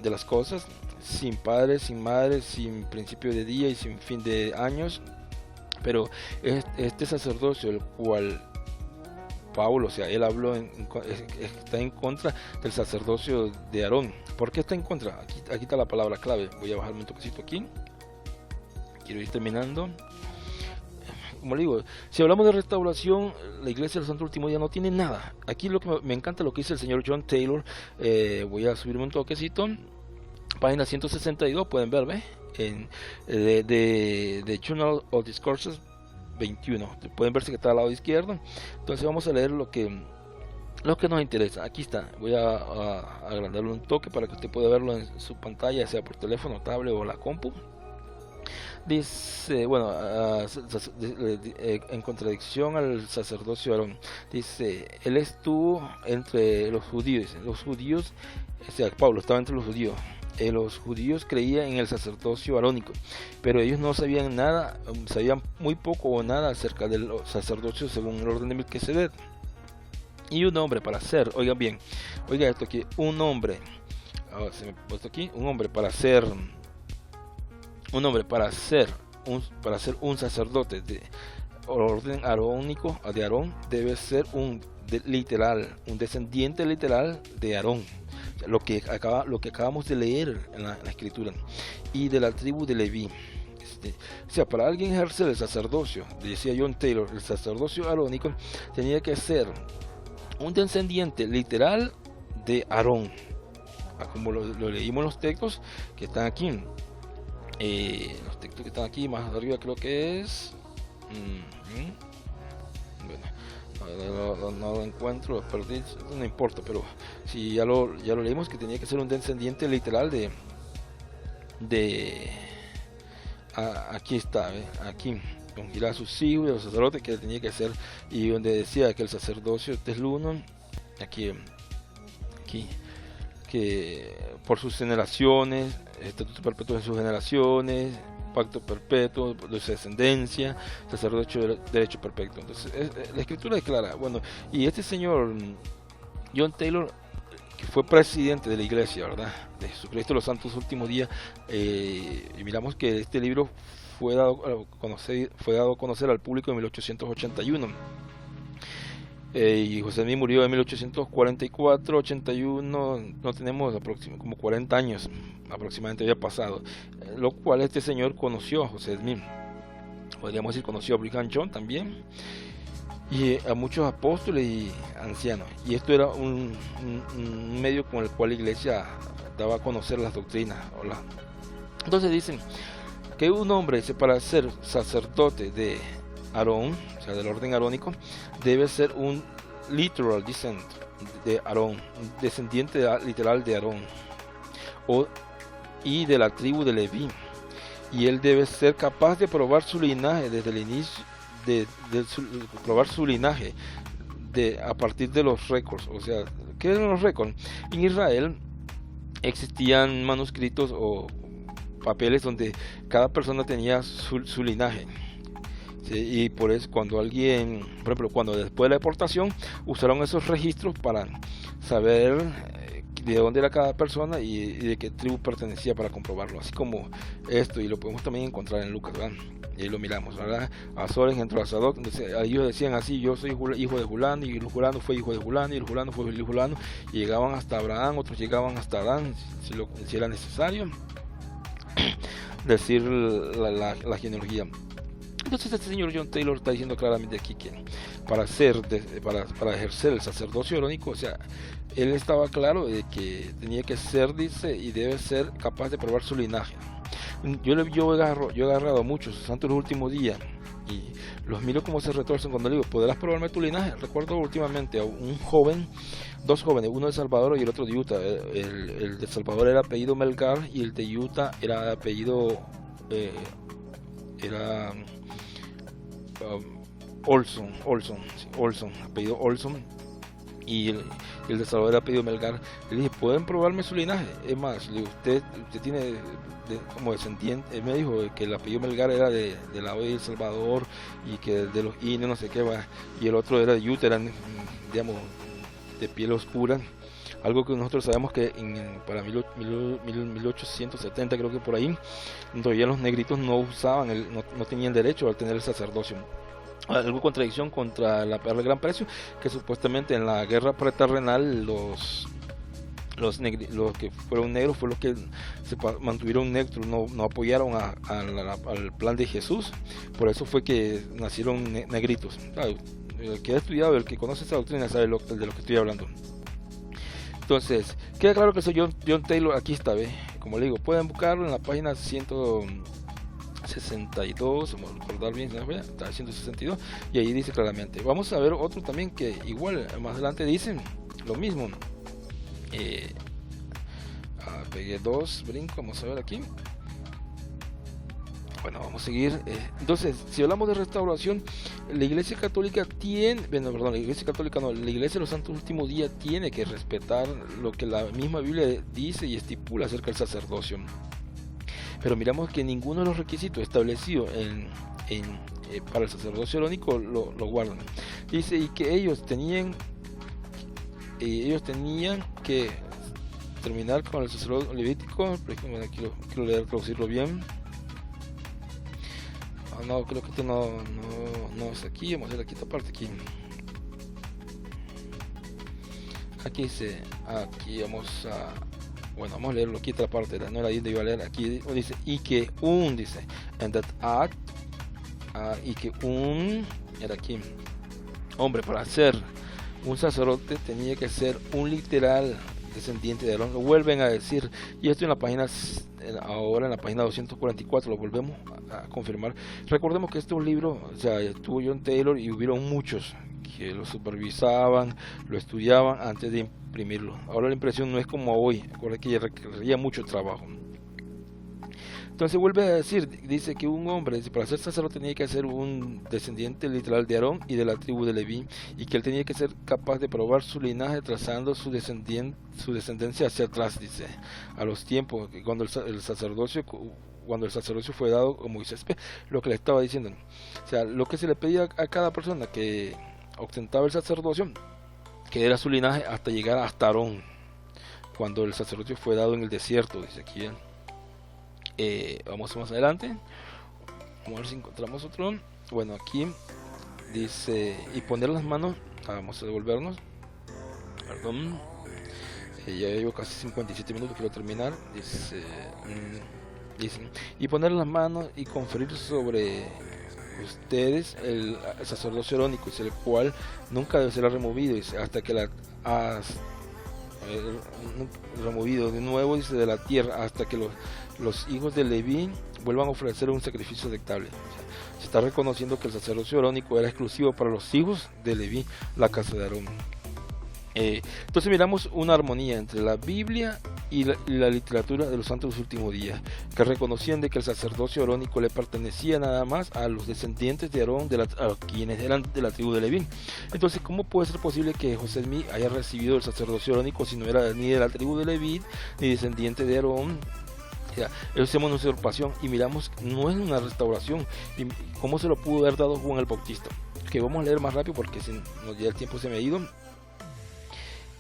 de las cosas, sin padre, sin madre, sin principio de día y sin fin de años. Pero este sacerdocio, el cual Pablo, o sea, él habló, está en contra del sacerdocio de Aarón. ¿Por qué está en contra? Aquí está la palabra clave. Voy a bajarme un toquecito aquí. Quiero ir terminando. Como le digo, si hablamos de restauración, la Iglesia del Santo Último Día no tiene nada. Aquí lo que me encanta lo que dice el señor John Taylor. Voy a subirme un toquecito. Página 162, pueden ver, ¿ve? De Journal of Discourses 21. Pueden verse que está al lado izquierdo. Entonces vamos a leer lo que nos interesa. Aquí está. Voy a agrandarlo un toque para que usted pueda verlo en su pantalla, sea por teléfono, tablet o la compu. Dice, bueno, en contradicción al sacerdocio Aarón, dice, él estuvo entre los judíos, o sea, Pablo estaba entre los judíos. Los judíos creían en el sacerdocio arónico, pero ellos no sabían nada, sabían muy poco o nada acerca del sacerdocio según el orden de Melquisedec. Y un hombre para ser, oiga esto aquí, un hombre para ser un sacerdote de orden arónico de Aarón debe ser un descendiente literal de Aarón, lo que acabamos de leer en la escritura, y de la tribu de Leví. O sea, para alguien ejercer el sacerdocio, decía John Taylor, el sacerdocio arónico tenía que ser un descendiente literal de Aarón, como lo leímos en los textos que están aquí. Los textos que están aquí más arriba creo que es bueno, no lo encuentro, lo perdí, no importa, pero si ya lo leímos, que tenía que ser un descendiente literal aquí está, aquí ungirá a sus hijos y a los sacerdotes, que tenía que ser, y donde decía que el sacerdocio es uno, aquí que por sus generaciones, estatuto perpetuo en sus generaciones, pacto perpetuo de su descendencia, sacerdocio de derecho perfecto. Entonces la escritura es clara. Bueno, y este señor John Taylor, que fue presidente de la iglesia, ¿verdad?, de Jesucristo de los Santos Últimos Días, y miramos que este libro fue dado a conocer al público en 1881. Y José Smith murió en 1844, 81, no tenemos como 40 años aproximadamente había pasado, lo cual este señor conoció a José Smith, podríamos decir conoció a Brigham Young también, y a muchos apóstoles y ancianos, y esto era un medio con el cual la iglesia daba a conocer las doctrinas. Entonces dicen que un hombre, para ser sacerdote de Aarón, o sea, del orden arónico, debe ser un literal descent de Aarón, un descendiente literal de Aarón, y de la tribu de Leví, y él debe ser capaz de probar su linaje desde el inicio, probar su linaje a partir de los récords. O sea, ¿qué eran los récords? En Israel existían manuscritos o papeles donde cada persona tenía su linaje. Sí, y por eso cuando alguien, por ejemplo, cuando después de la deportación usaron esos registros para saber de dónde era cada persona y de qué tribu pertenecía, para comprobarlo, así como esto, y lo podemos también encontrar en Lucas, ¿verdad? Y ahí lo miramos, ¿verdad? Azor engendró a Sadoc, ellos decían así: yo soy hijo de Julano, y el Julano fue hijo de Julano, y el Julano fue hijo de Julano, y llegaban hasta Abraham, otros llegaban hasta Adán, si era necesario decir la genealogía. Entonces este señor John Taylor está diciendo claramente aquí que para ejercer el sacerdocio arónico, o sea, él estaba claro de que tenía que ser, dice, y debe ser capaz de probar su linaje. Yo he agarrado a muchos santos los últimos días y los miro como se retorcen cuando le digo, ¿podrás probarme tu linaje? Recuerdo últimamente a un joven, dos jóvenes, uno de Salvador y el otro de Utah. El de Salvador era apellido Melgar y el de Utah era apellido era Olson, apellido Olson. Y el de Salvador era apellido Melgar. Le dije, ¿pueden probarme su linaje? Es más, le digo, usted tiene como descendiente. Él me dijo que el apellido Melgar era de la de El Salvador y que de los indios, no sé qué va. Y el otro era de Utah, eran, digamos, de piel oscura. Algo que nosotros sabemos que para 1870, creo que por ahí, todavía los negritos no usaban, no tenían derecho al tener el sacerdocio. Algo contradicción contra la perla de gran precio, que supuestamente en la guerra preterrenal los que fueron negros fue los que se mantuvieron neutros, no apoyaron al plan de Jesús. Por eso fue que nacieron negritos. El que ha estudiado, el que conoce esa doctrina sabe de lo que estoy hablando. Entonces, queda claro que soy John Taylor. Aquí está, ¿ve? Como le digo, pueden buscarlo en la página 162, vamos a recordar bien, está 162, y ahí dice claramente. Vamos a ver otro también que igual más adelante dicen lo mismo. Pegué dos, brinco, vamos a ver aquí. Bueno, vamos a seguir. Entonces, si hablamos de restauración, la Iglesia Católica la Iglesia Católica no, la Iglesia de los Santos Últimos Días tiene que respetar lo que la misma Biblia dice y estipula acerca del sacerdocio. Pero miramos que ninguno de los requisitos establecidos para el sacerdocio arónico lo guardan. Dice, y que ellos tenían que terminar con el sacerdocio levítico. Quiero leer, traducirlo bien. No, creo que esto no es aquí. Vamos a ver aquí esta parte aquí. Aquí dice, vamos a leerlo aquí esta parte, no era ahí donde iba a leer. Aquí dice, dice, and that act, era aquí, hombre, para ser un sacerdote tenía que ser un literal descendiente de Aarón. Lo vuelven a decir, y esto en la página, ahora en la página 244 lo volvemos a confirmar. Recordemos que este es un libro, o sea, estuvo John Taylor y hubieron muchos que lo supervisaban, lo estudiaban antes de imprimirlo. Ahora la impresión no es como hoy, recuerda que requería mucho trabajo. Entonces vuelve a decir, dice que un hombre para ser sacerdote tenía que ser un descendiente literal de Aarón y de la tribu de Leví, y que él tenía que ser capaz de probar su linaje trazando su descendencia hacia atrás, dice, a los tiempos cuando el sacerdocio fue dado a Moisés. Lo que le estaba diciendo, o sea, lo que se le pedía a cada persona que ostentaba el sacerdocio, que era su linaje hasta llegar hasta Aarón, cuando el sacerdocio fue dado en el desierto, dice aquí. Vamos más adelante, vamos a ver si encontramos otro. Bueno, aquí dice, y poner las manos, vamos a devolvernos, perdón, ya llevo casi 57 minutos, quiero terminar. Dice, y poner las manos y conferir sobre ustedes el sacerdocio arónico, dice, el cual nunca debe ser removido, dice, hasta que la has removido de nuevo, dice, de la tierra, hasta que los hijos de Leví vuelvan a ofrecer un sacrificio aceptable. O sea, se está reconociendo que el sacerdocio arónico era exclusivo para los hijos de Leví, la casa de Aarón. Entonces miramos una armonía entre la Biblia y la literatura de los santos últimos días, que reconocían de que el sacerdocio arónico le pertenecía nada más a los descendientes de Aarón, a quienes eran de la tribu de Leví. Entonces, ¿cómo puede ser posible que José Smith haya recibido el sacerdocio arónico si no era ni de la tribu de Leví ni descendiente de Aarón? O sea, eso hacemos una usurpación y miramos, no es una restauración. ¿Y cómo se lo pudo haber dado Juan el Bautista? Que vamos a leer más rápido porque ya el tiempo se me ha ido.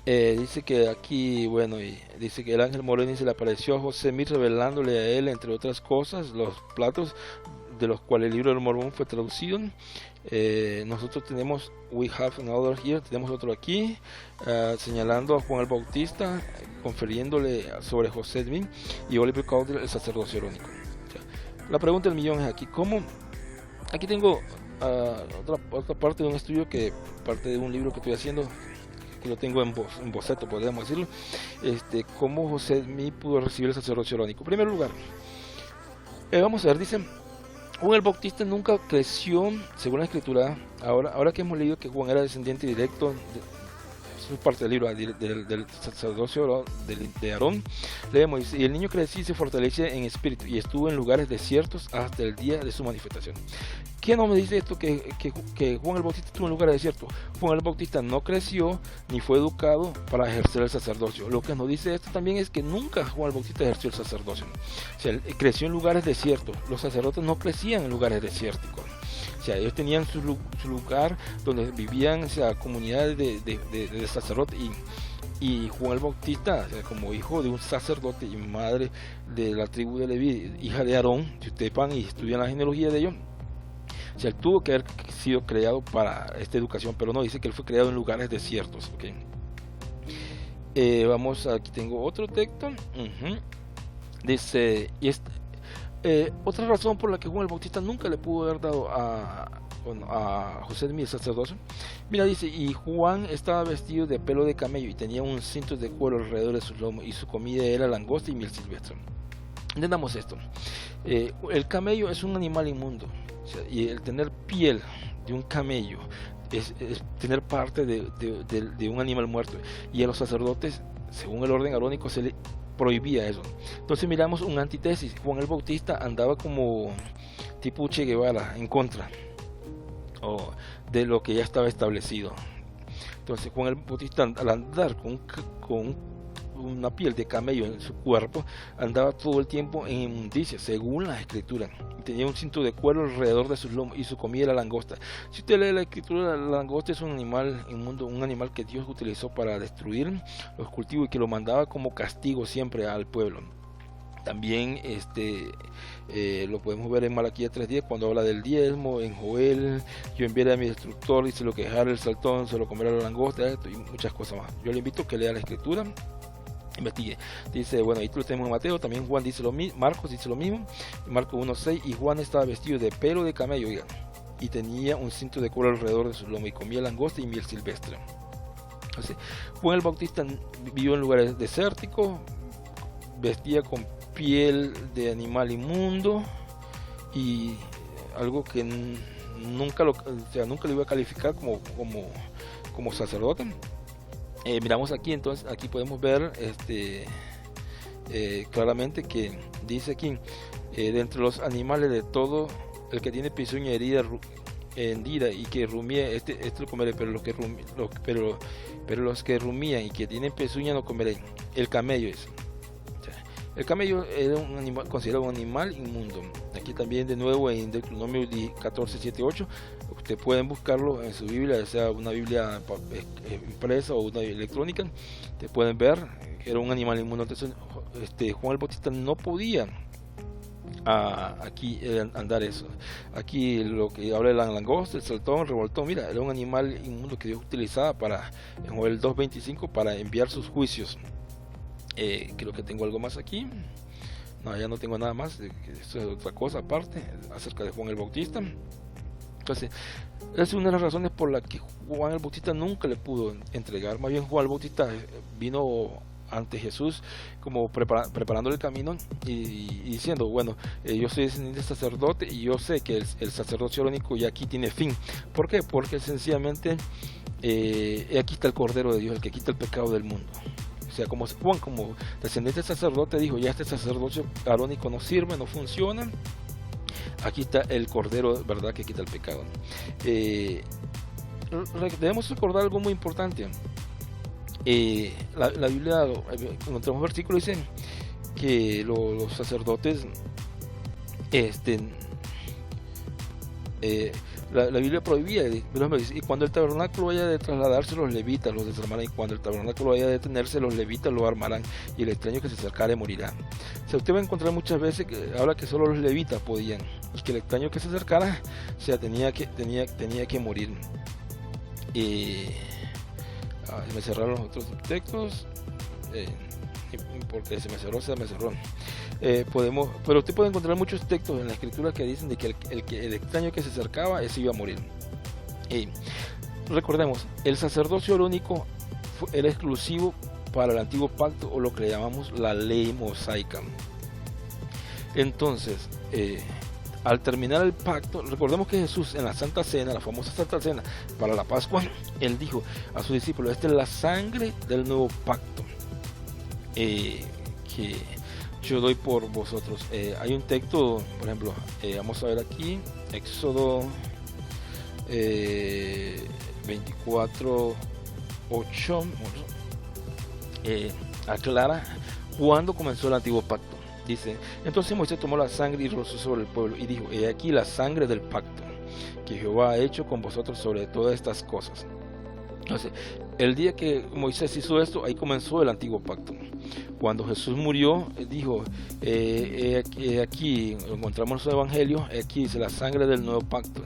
Dice que aquí, bueno, y dice que el ángel Moroni se le apareció a José Smith revelándole a él, entre otras cosas, los platos de los cuales el libro del Mormón fue traducido. Nosotros tenemos, we have another here, tenemos otro aquí, señalando a Juan el Bautista, confiriéndole sobre José Smith y Oliver Cowdery el sacerdocio arónico. O sea, la pregunta del millón es aquí, ¿cómo? Aquí tengo otra parte de un estudio, parte de un libro que estoy haciendo, que lo tengo en boceto, podríamos decirlo. Cómo José Smith pudo recibir el sacerdocio arónico. En primer lugar, Vamos a ver, dice, Juan el Bautista nunca creció, según la escritura. Ahora que hemos leído que Juan era descendiente directo, eso es parte del libro del sacerdocio de Aarón, leemos, y el niño creció y se fortalece en espíritu, y estuvo en lugares desiertos hasta el día de su manifestación. ¿Quién no me dice esto? Que Juan el Bautista estuvo en lugares desiertos. Juan el Bautista no creció ni fue educado para ejercer el sacerdocio. Lo que nos dice esto también es que nunca Juan el Bautista ejerció el sacerdocio. O sea, él creció en lugares desiertos. Los sacerdotes no crecían en lugares desérticos. O sea, ellos tenían su lugar donde vivían, o sea, comunidades de sacerdotes, y Juan el Bautista, o sea, como hijo de un sacerdote y madre de la tribu de Leví, hija de Aarón, si ustedes van y estudian la genealogía de ellos, o sea, él tuvo que haber sido creado para esta educación, pero no, dice que él fue creado en lugares desiertos. ¿Okay? Vamos, aquí tengo otro texto. Dice, otra razón por la que Juan el Bautista nunca le pudo haber dado a José de Mí el sacerdocio. Mira, dice, y Juan estaba vestido de pelo de camello y tenía un cinto de cuero alrededor de sus lomos, y su comida era langosta y miel silvestre. Entendamos esto. El camello es un animal inmundo, o sea, y el tener piel de un camello es tener parte de un animal muerto, y a los sacerdotes, según el orden arónico, se le prohibía eso. Entonces miramos un antítesis. Juan el Bautista andaba como tipo Che Guevara, en contra de lo que ya estaba establecido. Entonces Juan el Bautista, al andar con una piel de camello en su cuerpo, andaba todo el tiempo en inmundicia, según la escritura. Tenía un cinto de cuero alrededor de sus lomos, y su comida era langosta. Si usted lee la escritura, la langosta es un animal inmundo, un animal que Dios utilizó para destruir los cultivos, y que lo mandaba como castigo siempre al pueblo. También lo podemos ver en Malaquías 3:10, cuando habla del diezmo. En Joel, yo enviaré a mi destructor, y se lo quejará el saltón, se lo comerá la langosta, y muchas cosas más. Yo le invito a que lea la escritura, investigue. Dice, bueno, ahí lo tenemos en Mateo. También Juan dice lo mismo, Marcos dice lo mismo, Marcos 1:6, y Juan estaba vestido de pelo de camello, oigan, y tenía un cinto de cuero alrededor de su lomo, y comía langosta y miel silvestre. Entonces, Juan el Bautista vivió en lugares desérticos, vestía con piel de animal inmundo, y algo que nunca lo iba a calificar como sacerdote. Miramos aquí, entonces aquí podemos ver claramente que dice aquí, de entre los animales de todo el que tiene pezuña hendida y que rumía, este lo comeré, pero los que rumían y que tienen pezuña no comeré. El camello es. El camello era un animal, considerado un animal inmundo. Aquí también de nuevo en Deuteronomio 14:7-8, ustedes pueden buscarlo en su Biblia, ya sea una Biblia impresa o una electrónica, te pueden ver que era un animal inmundo. Entonces Juan el Bautista no podía aquí andar eso. Aquí lo que habla de la langosta, el saltón, el revoltón, mira, era un animal inmundo que Dios utilizaba en Joel 2:25 para enviar sus juicios. Creo que tengo algo más aquí. No, ya no tengo nada más. Esto es otra cosa aparte acerca de Juan el Bautista. Entonces, esa es una de las razones por las que Juan el Bautista nunca le pudo entregar. Más bien, Juan el Bautista vino ante Jesús como preparando el camino y diciendo, bueno, yo soy descendiente de sacerdote, y yo sé que el sacerdocio arónico ya aquí tiene fin. ¿Por qué? Porque sencillamente aquí está el Cordero de Dios, el que quita el pecado del mundo. O sea, como Juan, como descendiente sacerdote, dijo, ya este sacerdocio arónico no sirve, no funciona. Aquí está el Cordero, ¿verdad?, que quita el pecado. Debemos recordar algo muy importante. La Biblia, encontramos un versículo, dice que los sacerdotes, la Biblia prohibía, y cuando el tabernáculo vaya de trasladarse, los levitas los desarmarán, y cuando el tabernáculo vaya a detenerse, los levitas lo armarán, y el extraño que se acercare morirá. O sea, usted va a encontrar muchas veces que habla que solo los levitas podían, y que el extraño que se acercara, o sea, tenía que morir. Me cerraron los otros textos, porque se me cerró. Pero usted puede encontrar muchos textos en la escritura que dicen de que el extraño que se acercaba, ese iba a morir. Recordemos, el sacerdocio arónico era exclusivo para el antiguo pacto, o lo que le llamamos la ley mosaica. Entonces, eh, al terminar el pacto, recordemos que Jesús en la Santa Cena, la famosa Santa Cena para la Pascua, él dijo a sus discípulos: esta es la sangre del nuevo pacto que yo doy por vosotros. Hay un texto, por ejemplo, vamos a ver aquí, Éxodo 24:8, aclara cuándo comenzó el antiguo pacto. Dice: entonces Moisés tomó la sangre y roció sobre el pueblo y dijo: he aquí la sangre del pacto que Jehová ha hecho con vosotros sobre todas estas cosas. Entonces, el día que Moisés hizo esto, ahí comenzó el antiguo pacto. Cuando Jesús murió, dijo: aquí encontramos en los evangelios, aquí dice la sangre del nuevo pacto,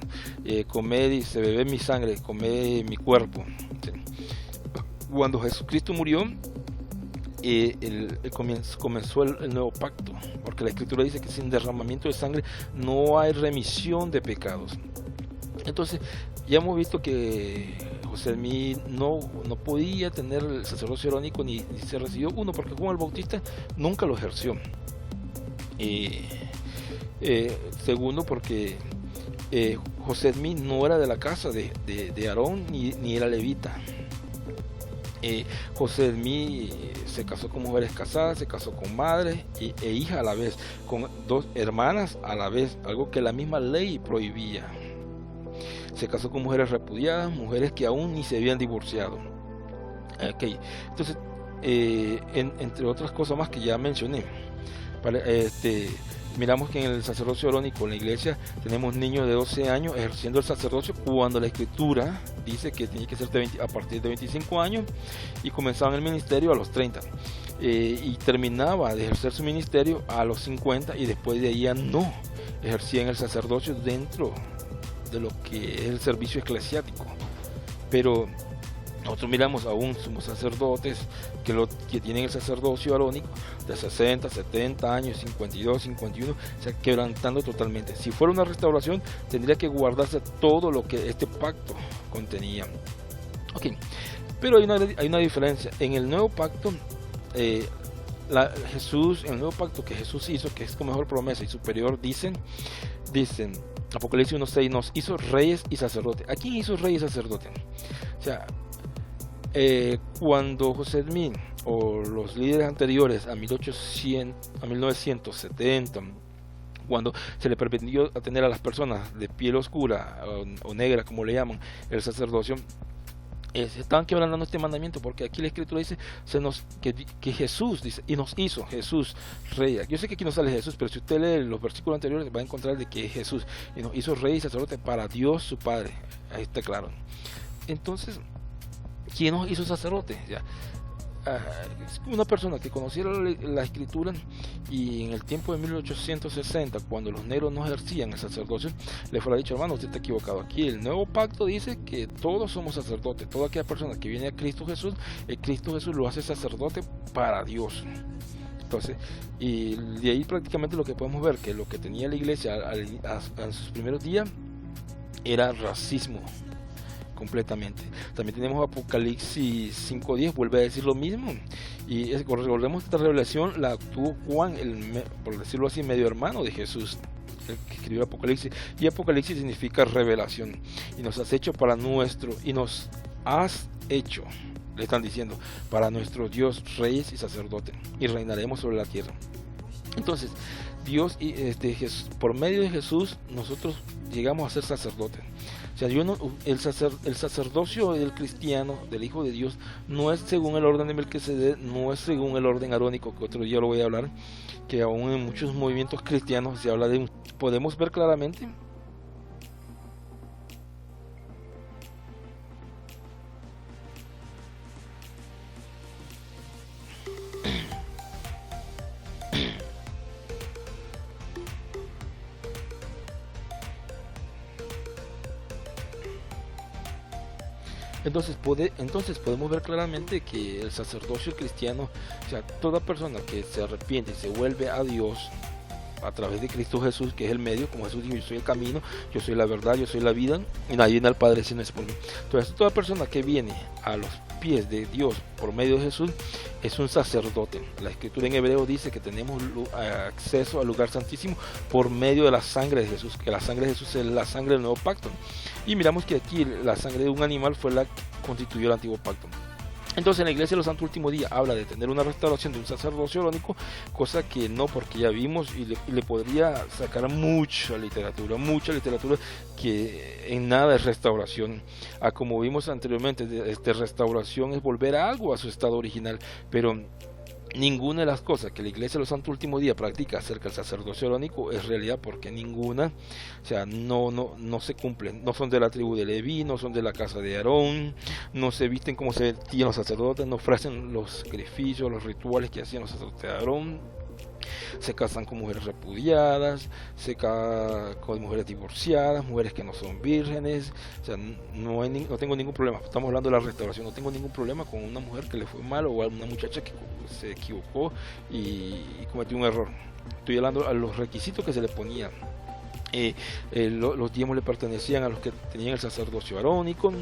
comed y se bebe mi sangre, comed mi cuerpo. ¿Sí? Cuando Jesucristo murió, comenzó el nuevo pacto, porque la Escritura dice que sin derramamiento de sangre no hay remisión de pecados. Entonces, ya hemos visto que José Smith no podía tener el sacerdocio arónico ni se recibió uno, porque Juan el Bautista nunca lo ejerció. Segundo, porque José Smith no era de la casa de Aarón ni era levita. José Smith se casó con mujeres casadas, se casó con madres e hijas a la vez, con dos hermanas a la vez, algo que la misma ley prohibía. Se casó con mujeres repudiadas, mujeres que aún ni se habían divorciado. Okay. Entonces, entre otras cosas más que ya mencioné, miramos que en el sacerdocio arónico en la iglesia tenemos niños de 12 años ejerciendo el sacerdocio, cuando la Escritura dice que tiene que ser a partir de 25 años, y comenzaban el ministerio a los 30, y terminaba de ejercer su ministerio a los 50, y después de ahí ya no ejercían el sacerdocio dentro de lo que es el servicio eclesiástico. Pero nosotros miramos aún somos sacerdotes que tienen el sacerdocio arónico de 60, 70 años, 52, 51, o sea, quebrantando totalmente. Si fuera una restauración, tendría que guardarse todo lo que este pacto contenía. Ok, pero hay una diferencia. En el nuevo pacto, en el nuevo pacto que Jesús hizo, que es con mejor promesa y superior, dicen Apocalipsis 1:6, nos hizo reyes y sacerdotes. ¿A quién hizo rey y sacerdote? O sea, cuando José Smith o los líderes anteriores a 1970, cuando se le permitió tener a las personas de piel oscura o negra, como le llaman, el sacerdocio, se estaban quebrantando este mandamiento, porque aquí la Escritura dice que Jesús dice, y nos hizo Jesús rey. Yo sé que aquí no sale Jesús, pero si usted lee los versículos anteriores va a encontrar de que Jesús y nos hizo rey y sacerdote para Dios su Padre. Ahí está claro. Entonces, ¿quién nos hizo sacerdote? Una persona que conociera la Escritura, y en el tiempo de 1860, cuando los negros no ejercían el sacerdocio, le fuera dicho: hermano, usted está equivocado. Aquí el nuevo pacto dice que todos somos sacerdotes. Toda aquella persona que viene a Cristo Jesús, Cristo Jesús lo hace sacerdote para Dios. Entonces, y de ahí prácticamente lo que podemos ver, que lo que tenía la iglesia en sus primeros días era racismo completamente. También tenemos Apocalipsis 5:10, vuelve a decir lo mismo, y recordemos, esta revelación la tuvo Juan, por decirlo así, medio hermano de Jesús, el que escribió Apocalipsis, y Apocalipsis significa revelación, y nos has hecho le están diciendo, para nuestro Dios, reyes y sacerdotes, y reinaremos sobre la tierra. Entonces, Dios, por medio de Jesús, nosotros llegamos a ser sacerdotes. O sea, el sacerdocio del cristiano, del Hijo de Dios, no es según el orden de Melquisedec, no es según el orden arónico, que otro día lo voy a hablar, que aún en muchos movimientos cristianos se habla de podemos ver claramente Entonces podemos ver claramente que el sacerdocio cristiano, o sea, toda persona que se arrepiente y se vuelve a Dios, a través de Cristo Jesús, que es el medio, como Jesús dijo, yo soy el camino, yo soy la verdad, yo soy la vida, y nadie viene al Padre si no es por mí. Entonces toda persona que viene a los pies de Dios por medio de Jesús es un sacerdote. La escritura en hebreo dice que tenemos acceso al lugar santísimo por medio de la sangre de Jesús, que la sangre de Jesús es la sangre del nuevo pacto, y miramos que aquí la sangre de un animal fue la que constituyó el antiguo pacto. Entonces en la Iglesia de los Santos Últimos Días habla de tener una restauración de un sacerdocio arónico, cosa que no, porque ya vimos y le podría sacar mucha literatura que en nada es restauración. Como vimos anteriormente, restauración es volver a algo a su estado original, pero ninguna de las cosas que la Iglesia de los Santos Últimos Días practica acerca del sacerdocio arónico es realidad, porque ninguna, o sea, no se cumplen, no son de la tribu de Leví, no son de la casa de Aarón, no se visten como se vestían los sacerdotes, no ofrecen los sacrificios, los rituales que hacían los sacerdotes de Aarón. Se casan con mujeres repudiadas, se casan con mujeres divorciadas, mujeres que no son vírgenes. O sea, no tengo ningún problema. Estamos hablando de la restauración. No tengo ningún problema con una mujer que le fue mal, o a una muchacha que se equivocó y cometió un error. Estoy hablando a los requisitos que se le ponían. Los diezmos le pertenecían a los que tenían el sacerdocio arónico.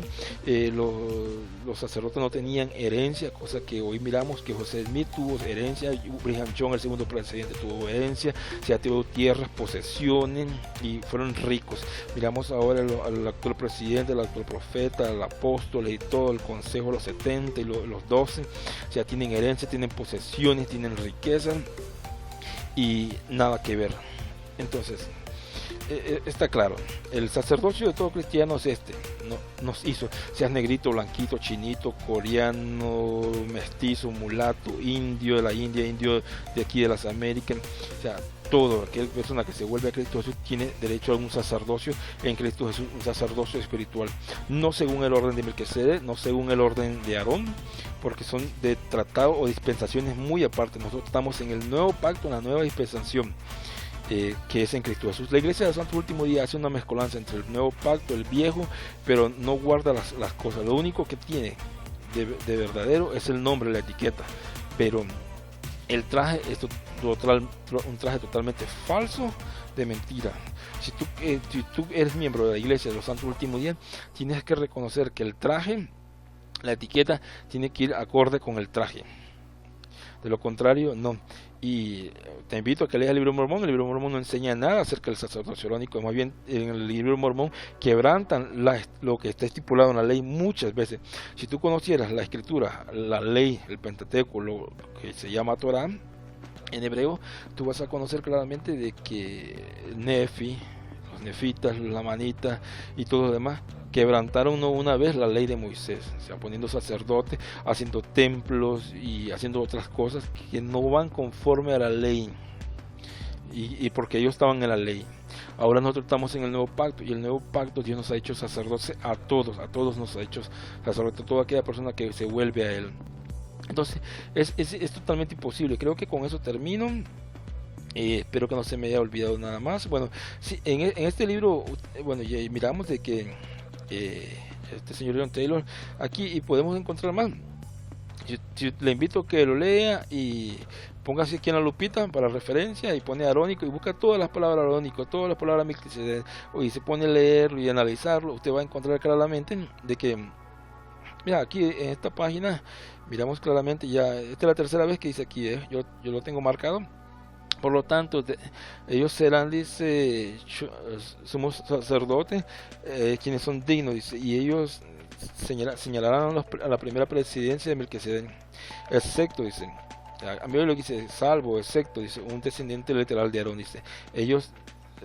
Los sacerdotes no tenían herencia, cosa que hoy miramos que José Smith tuvo herencia, Brigham Young, el segundo presidente, tuvo herencia, se tuvo tierras, posesiones, y fueron ricos. Miramos ahora al actual presidente, al actual profeta, al apóstol y todo el consejo, los 70 y los 12, o sea, tienen herencia, tienen posesiones, tienen riqueza y nada que ver. Entonces está claro, el sacerdocio de todo cristiano es nos hizo, seas negrito, blanquito, chinito, coreano, mestizo, mulato, indio de la India, indio de aquí de las Américas, o sea, todo aquel persona que se vuelve a Cristo Jesús tiene derecho a un sacerdocio en Cristo Jesús, un sacerdocio espiritual, no según el orden de Melquisedec, no según el orden de Aarón, porque son de tratado o dispensaciones muy aparte. Nosotros estamos en el nuevo pacto, en la nueva dispensación, que es en Cristo Jesús. La Iglesia de los Santos Últimos Días hace una mezcolanza entre el nuevo pacto, el viejo, pero no guarda las cosas. Lo único que tiene de verdadero es el nombre, la etiqueta, pero el traje es un traje totalmente falso, de mentira. Si tú eres miembro de la Iglesia de los Santos Últimos Días, tienes que reconocer que el traje, la etiqueta, tiene que ir acorde con el traje. De lo contrario, no. Y te invito a que leas el libro de Mormón. El libro de Mormón no enseña nada acerca del sacerdocio arónico. Más bien, en el libro de Mormón quebrantan lo que está estipulado en la ley muchas veces. Si tú conocieras la escritura, la ley, el Pentateuco, lo que se llama Torah en hebreo, tú vas a conocer claramente de que Nefi, los nefitas, los lamanitas y todo lo demás quebrantaron no una vez la ley de Moisés, o sea, poniendo sacerdotes, haciendo templos y haciendo otras cosas que no van conforme a la ley, y porque ellos estaban en la ley. Ahora nosotros estamos en el nuevo pacto, y el nuevo pacto Dios nos ha hecho sacerdotes a todos nos ha hecho sacerdotes, a toda aquella persona que se vuelve a Él. Entonces es totalmente imposible. Creo que con eso termino. Espero que no se me haya olvidado nada más. Bueno, sí, en este libro, bueno, ya miramos de que este señor John Taylor aquí, y podemos encontrar más. Yo le invito a que lo lea y póngase aquí en la lupita para referencia y pone arónico y busca todas las palabras arónico, todas las palabras Melquisedec, y se pone a leerlo y analizarlo. Usted va a encontrar claramente de que, mira, aquí en esta página miramos claramente, ya esta es la tercera vez que dice aquí, yo lo tengo marcado. Por lo tanto, ellos serán, dice, somos sacerdotes, quienes son dignos, dice, y ellos señalarán a la primera presidencia de Melquisedec, excepto, dice, a mí lo que dice, salvo, excepto, dice, un descendiente literal de Aarón, dice, ellos,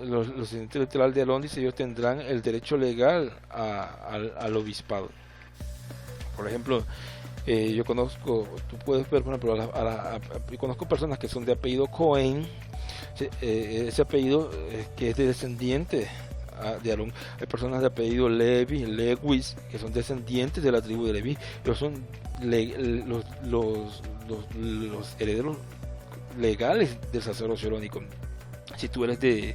los descendientes literal de Aarón, dice, ellos tendrán el derecho legal al obispado. Por ejemplo, yo conozco, tú puedes ver, por ejemplo, yo conozco personas que son de apellido Cohen, ese apellido que es de descendiente de Aarón. Hay personas de apellido Lewis, que son descendientes de la tribu de Leví. Ellos son los herederos legales del sacerdocio arónico. Si tú eres de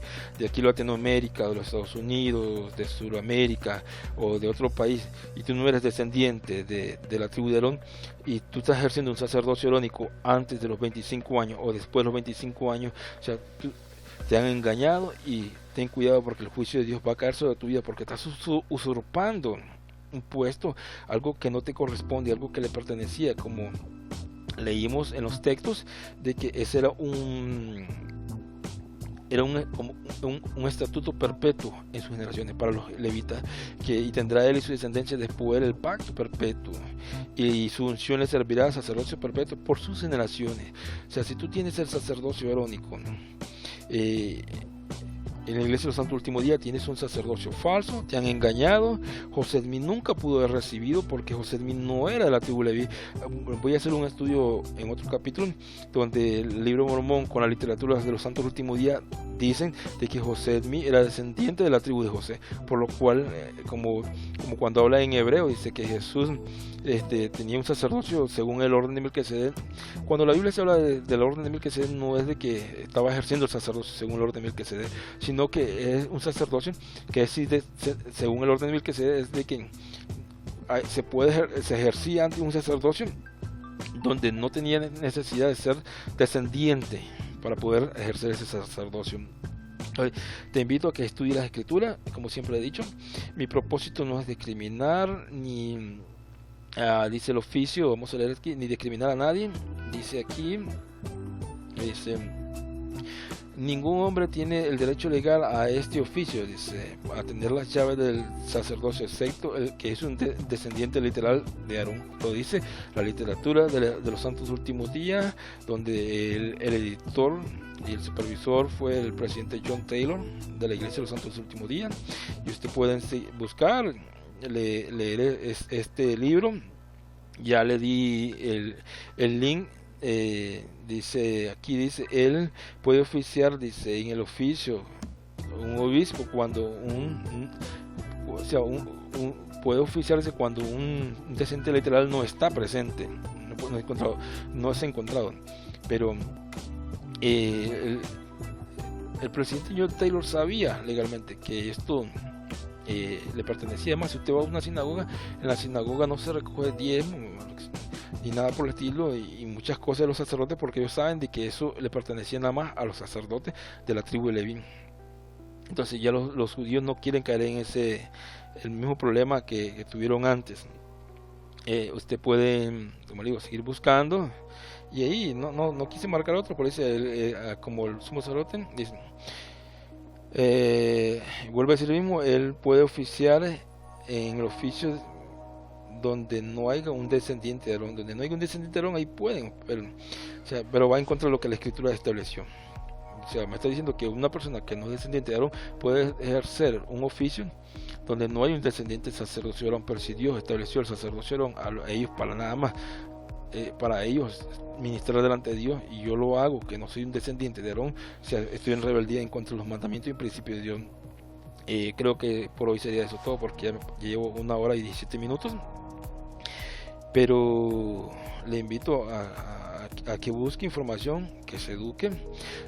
aquí Latinoamérica, de los Estados Unidos, de Sudamérica o de otro país, y tú no eres descendiente de la tribu de Aarón, y tú estás ejerciendo un sacerdocio arónico antes de los 25 años o después de los 25 años, o sea, te han engañado y ten cuidado porque el juicio de Dios va a caer sobre tu vida porque estás usurpando un puesto, algo que no te corresponde, algo que le pertenecía, como leímos en los textos de que ese era como un estatuto perpetuo en sus generaciones para los levitas, y tendrá él y su descendencia después el pacto perpetuo, y su unción le servirá a sacerdocio perpetuo por sus generaciones. O sea, si tú tienes el sacerdocio arónico, ¿no? En la iglesia de los santos último día tienes un sacerdocio falso, te han engañado. José Smith nunca pudo haber recibido porque José Smith no era de la tribu Leví. Voy a hacer un estudio en otro capítulo donde el libro Mormón con la literatura de los santos último día dicen de que José Smith era descendiente de la tribu de José, por lo cual como cuando habla en hebreo dice que Jesús tenía un sacerdocio según el orden de Melquisedec. Cuando la Biblia se habla del orden de Melquisedec, no es de que estaba ejerciendo el sacerdocio según el orden de Melquisedec, sino que es un sacerdocio que es según el orden de Melquisedec, es de que se ejercía ante un sacerdocio donde no tenía necesidad de ser descendiente para poder ejercer ese sacerdocio. Te invito a que estudies la escritura, como siempre he dicho. Mi propósito no es discriminar ni dice el oficio, vamos a leer aquí, ni discriminar a nadie. Dice aquí, ningún hombre tiene el derecho legal a este oficio, dice, a tener las llaves del sacerdocio, excepto el que es un descendiente literal de Aarón. Lo dice la literatura de los santos últimos días, donde el editor y el supervisor fue el presidente John Taylor de la iglesia de los santos últimos días. Y usted puede buscar, leer este libro. Ya le di el link. Dice él puede oficiar, dice, en el oficio un obispo cuando puede oficiarse cuando un descendiente literal no está presente, no es encontrado, pero el presidente John Taylor sabía legalmente que esto le pertenecía. Además, si usted va a una sinagoga, en la sinagoga no se recoge diezmo ni nada por el estilo, y muchas cosas de los sacerdotes, porque ellos saben de que eso le pertenecía nada más a los sacerdotes de la tribu de Leví. Entonces ya los judíos no quieren caer en el mismo problema que tuvieron antes. Usted puede, como digo, seguir buscando, y ahí no quise marcar otro, por eso como el sumo sacerdote dice, vuelve a decir lo mismo, él puede oficiar en el oficio donde no haya un descendiente de Aarón. Donde no haya un descendiente de Aarón, ahí pueden, pero va en contra de lo que la escritura estableció. O sea, me está diciendo que una persona que no es descendiente de Aarón puede ejercer un oficio donde no hay un descendiente del sacerdocio de Aarón, pero si Dios estableció el sacerdocio de Aarón a ellos para nada más, para ellos ministrar delante de Dios, y yo lo hago, que no soy un descendiente de Aarón, o sea, estoy en rebeldía en contra de los mandamientos y principios de Dios. Creo que por hoy sería eso todo, porque ya llevo 1 hora y 17 minutos. Pero le invito a que busque información, que se eduque.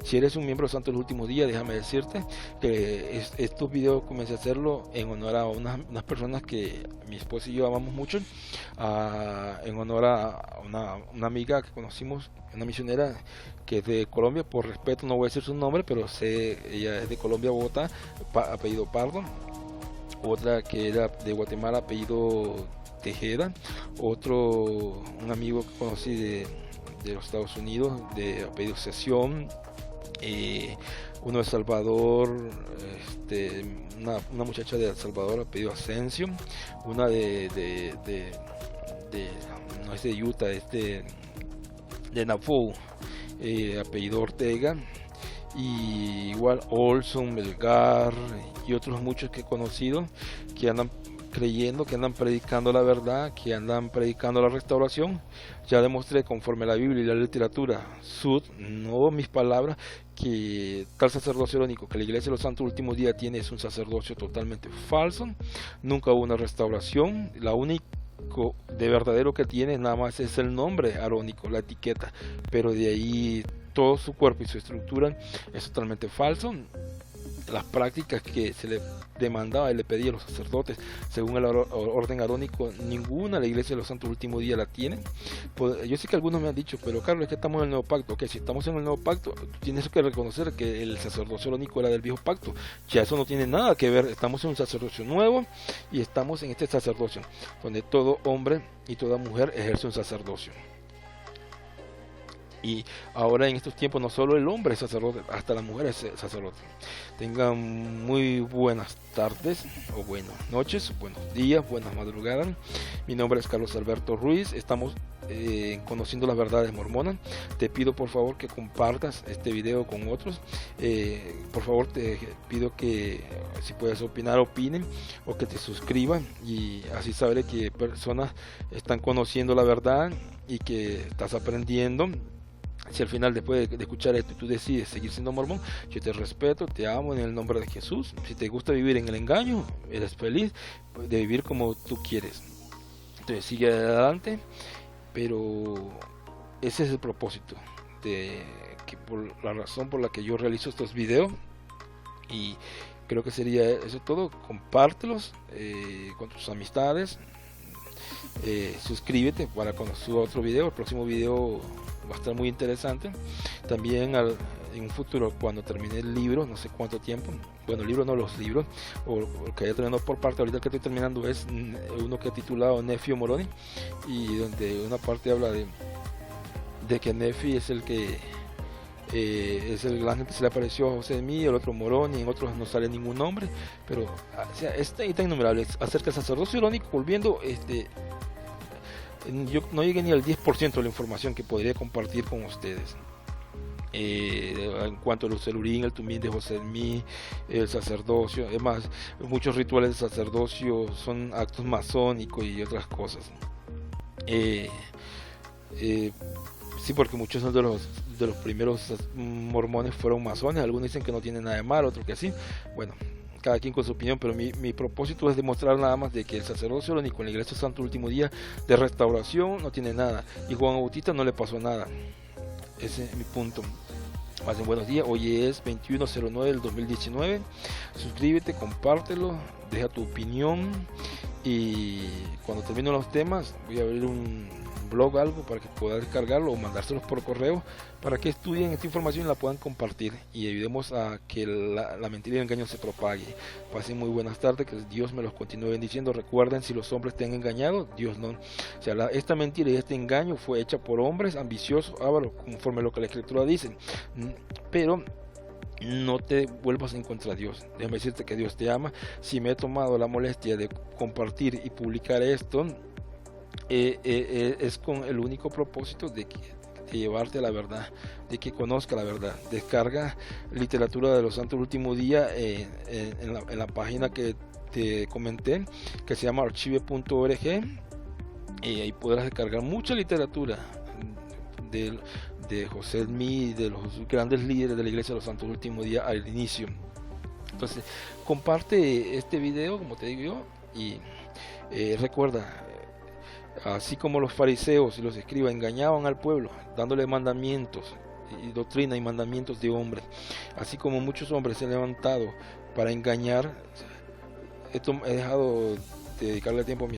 Si eres un miembro santo del último día, déjame decirte que estos videos comencé a hacerlo en honor a unas personas que mi esposa y yo amamos mucho, en honor a una amiga que conocimos, una misionera que es de Colombia. Por respeto no voy a decir su nombre, pero ella es de Colombia, Bogotá, apellido Pardo. Otra que era de Guatemala, apellido Tejeda. Un amigo que conocí de los Estados Unidos, de apellido Sesión. Uno de Salvador, una muchacha de El Salvador, apellido Asensio. Una no es de Utah, es de Nauvoo, apellido Ortega. Y igual Olson, Melgar y otros muchos que he conocido, que andan creyendo, que andan predicando la verdad, que andan predicando la restauración. Ya demostré, conforme a la Biblia y la literatura sud, no mis palabras, que tal sacerdocio arónico que la iglesia de los santos últimos días tiene es un sacerdocio totalmente falso. Nunca hubo una restauración. La única de verdadero que tiene nada más es el nombre arónico, la etiqueta, pero de ahí todo su cuerpo y su estructura es totalmente falso. las prácticas que se le demandaba y le pedía a los sacerdotes según el orden arónico, ninguna la iglesia de los santos últimos días la tiene. Pues, yo sé que algunos me han dicho, pero Carlos, es que estamos en el nuevo pacto. Ok, si estamos en el nuevo pacto, tienes que reconocer que el sacerdocio arónico era del viejo pacto. Ya eso no tiene nada que ver. Estamos en un sacerdocio nuevo y estamos en este sacerdocio donde todo hombre y toda mujer ejerce un sacerdocio. Y ahora en estos tiempos no solo el hombre es sacerdote, hasta la mujer es sacerdote. Tengan muy buenas tardes o buenas noches, buenos días, buenas madrugadas. Mi nombre es Carlos Alberto Ruiz. Estamos conociendo las verdades mormonas. Te pido por favor que compartas este video con otros. Por favor te pido que si puedes opinar, opinen, o que te suscriban, y así sabré que personas están conociendo la verdad y que estás aprendiendo. Si al final, después de escuchar esto, tú decides seguir siendo mormón, yo te respeto, te amo en el nombre de Jesús. Si te gusta vivir en el engaño, eres feliz de vivir como tú quieres. Entonces sigue adelante, pero ese es el propósito, por la razón por la que yo realizo estos videos. Y creo que sería eso todo. Compártelos con tus amistades. Suscríbete para cuando suba otro video. El próximo video va a estar muy interesante. También en un futuro, cuando termine el libro, no sé cuánto tiempo, bueno, el libro no, los libros, o que haya terminado por parte, ahorita el que estoy terminando es uno que he titulado Nefi o Moroni, y donde una parte habla de que Nefi es el que es el ángel que se le apareció a José Smith, el otro Moroni, en otros no sale ningún nombre, pero o sea, es tan innumerable acerca del sacerdocio arónico. Volviendo, yo no llegué ni al 10% de la información que podría compartir con ustedes. En cuanto a los celurín, el tumín de José Smith, el sacerdocio, es más, muchos rituales de sacerdocio son actos masónicos y otras cosas. Sí, porque muchos de los primeros mormones fueron masones. Algunos dicen que no tiene nada de malo, otros que sí. Bueno, cada quien con su opinión, pero mi propósito es demostrar nada más de que el sacerdocio arónico en la Iglesia Santo Último Día de Restauración no tiene nada, y Juan Bautista no le pasó nada. Ese es mi punto. Pasen buenos días. Hoy es 21/09 del 2019. Suscríbete, compártelo, deja tu opinión, y cuando termino los temas voy a abrir un blog, algo para que puedas descargarlo o mandárselos por correo para que estudien esta información y la puedan compartir, y ayudemos a que la mentira y el engaño se propague. Pasen muy buenas tardes, que Dios me los continúe bendiciendo. Recuerden, si los hombres te han engañado, Dios no. O sea, esta mentira y este engaño fue hecha por hombres ambiciosos, ávaros, conforme a lo que la Escritura dice. Pero no te vuelvas en contra de Dios. Déjame decirte que Dios te ama. Si me he tomado la molestia de compartir y publicar esto, es con el único propósito de llevarte a la verdad, de que conozca la verdad. Descarga literatura de los santos últimos días en la página que te comenté, que se llama archive.org, y ahí podrás descargar mucha literatura de José Smith, de los grandes líderes de la Iglesia de los Santos Últimos Días al inicio. Entonces, comparte este video, como te digo yo, y recuerda, así como los fariseos y los escribas engañaban al pueblo, dándole mandamientos y doctrina y mandamientos de hombres, así como muchos hombres se han levantado para engañar, he dejado de dedicarle tiempo a mi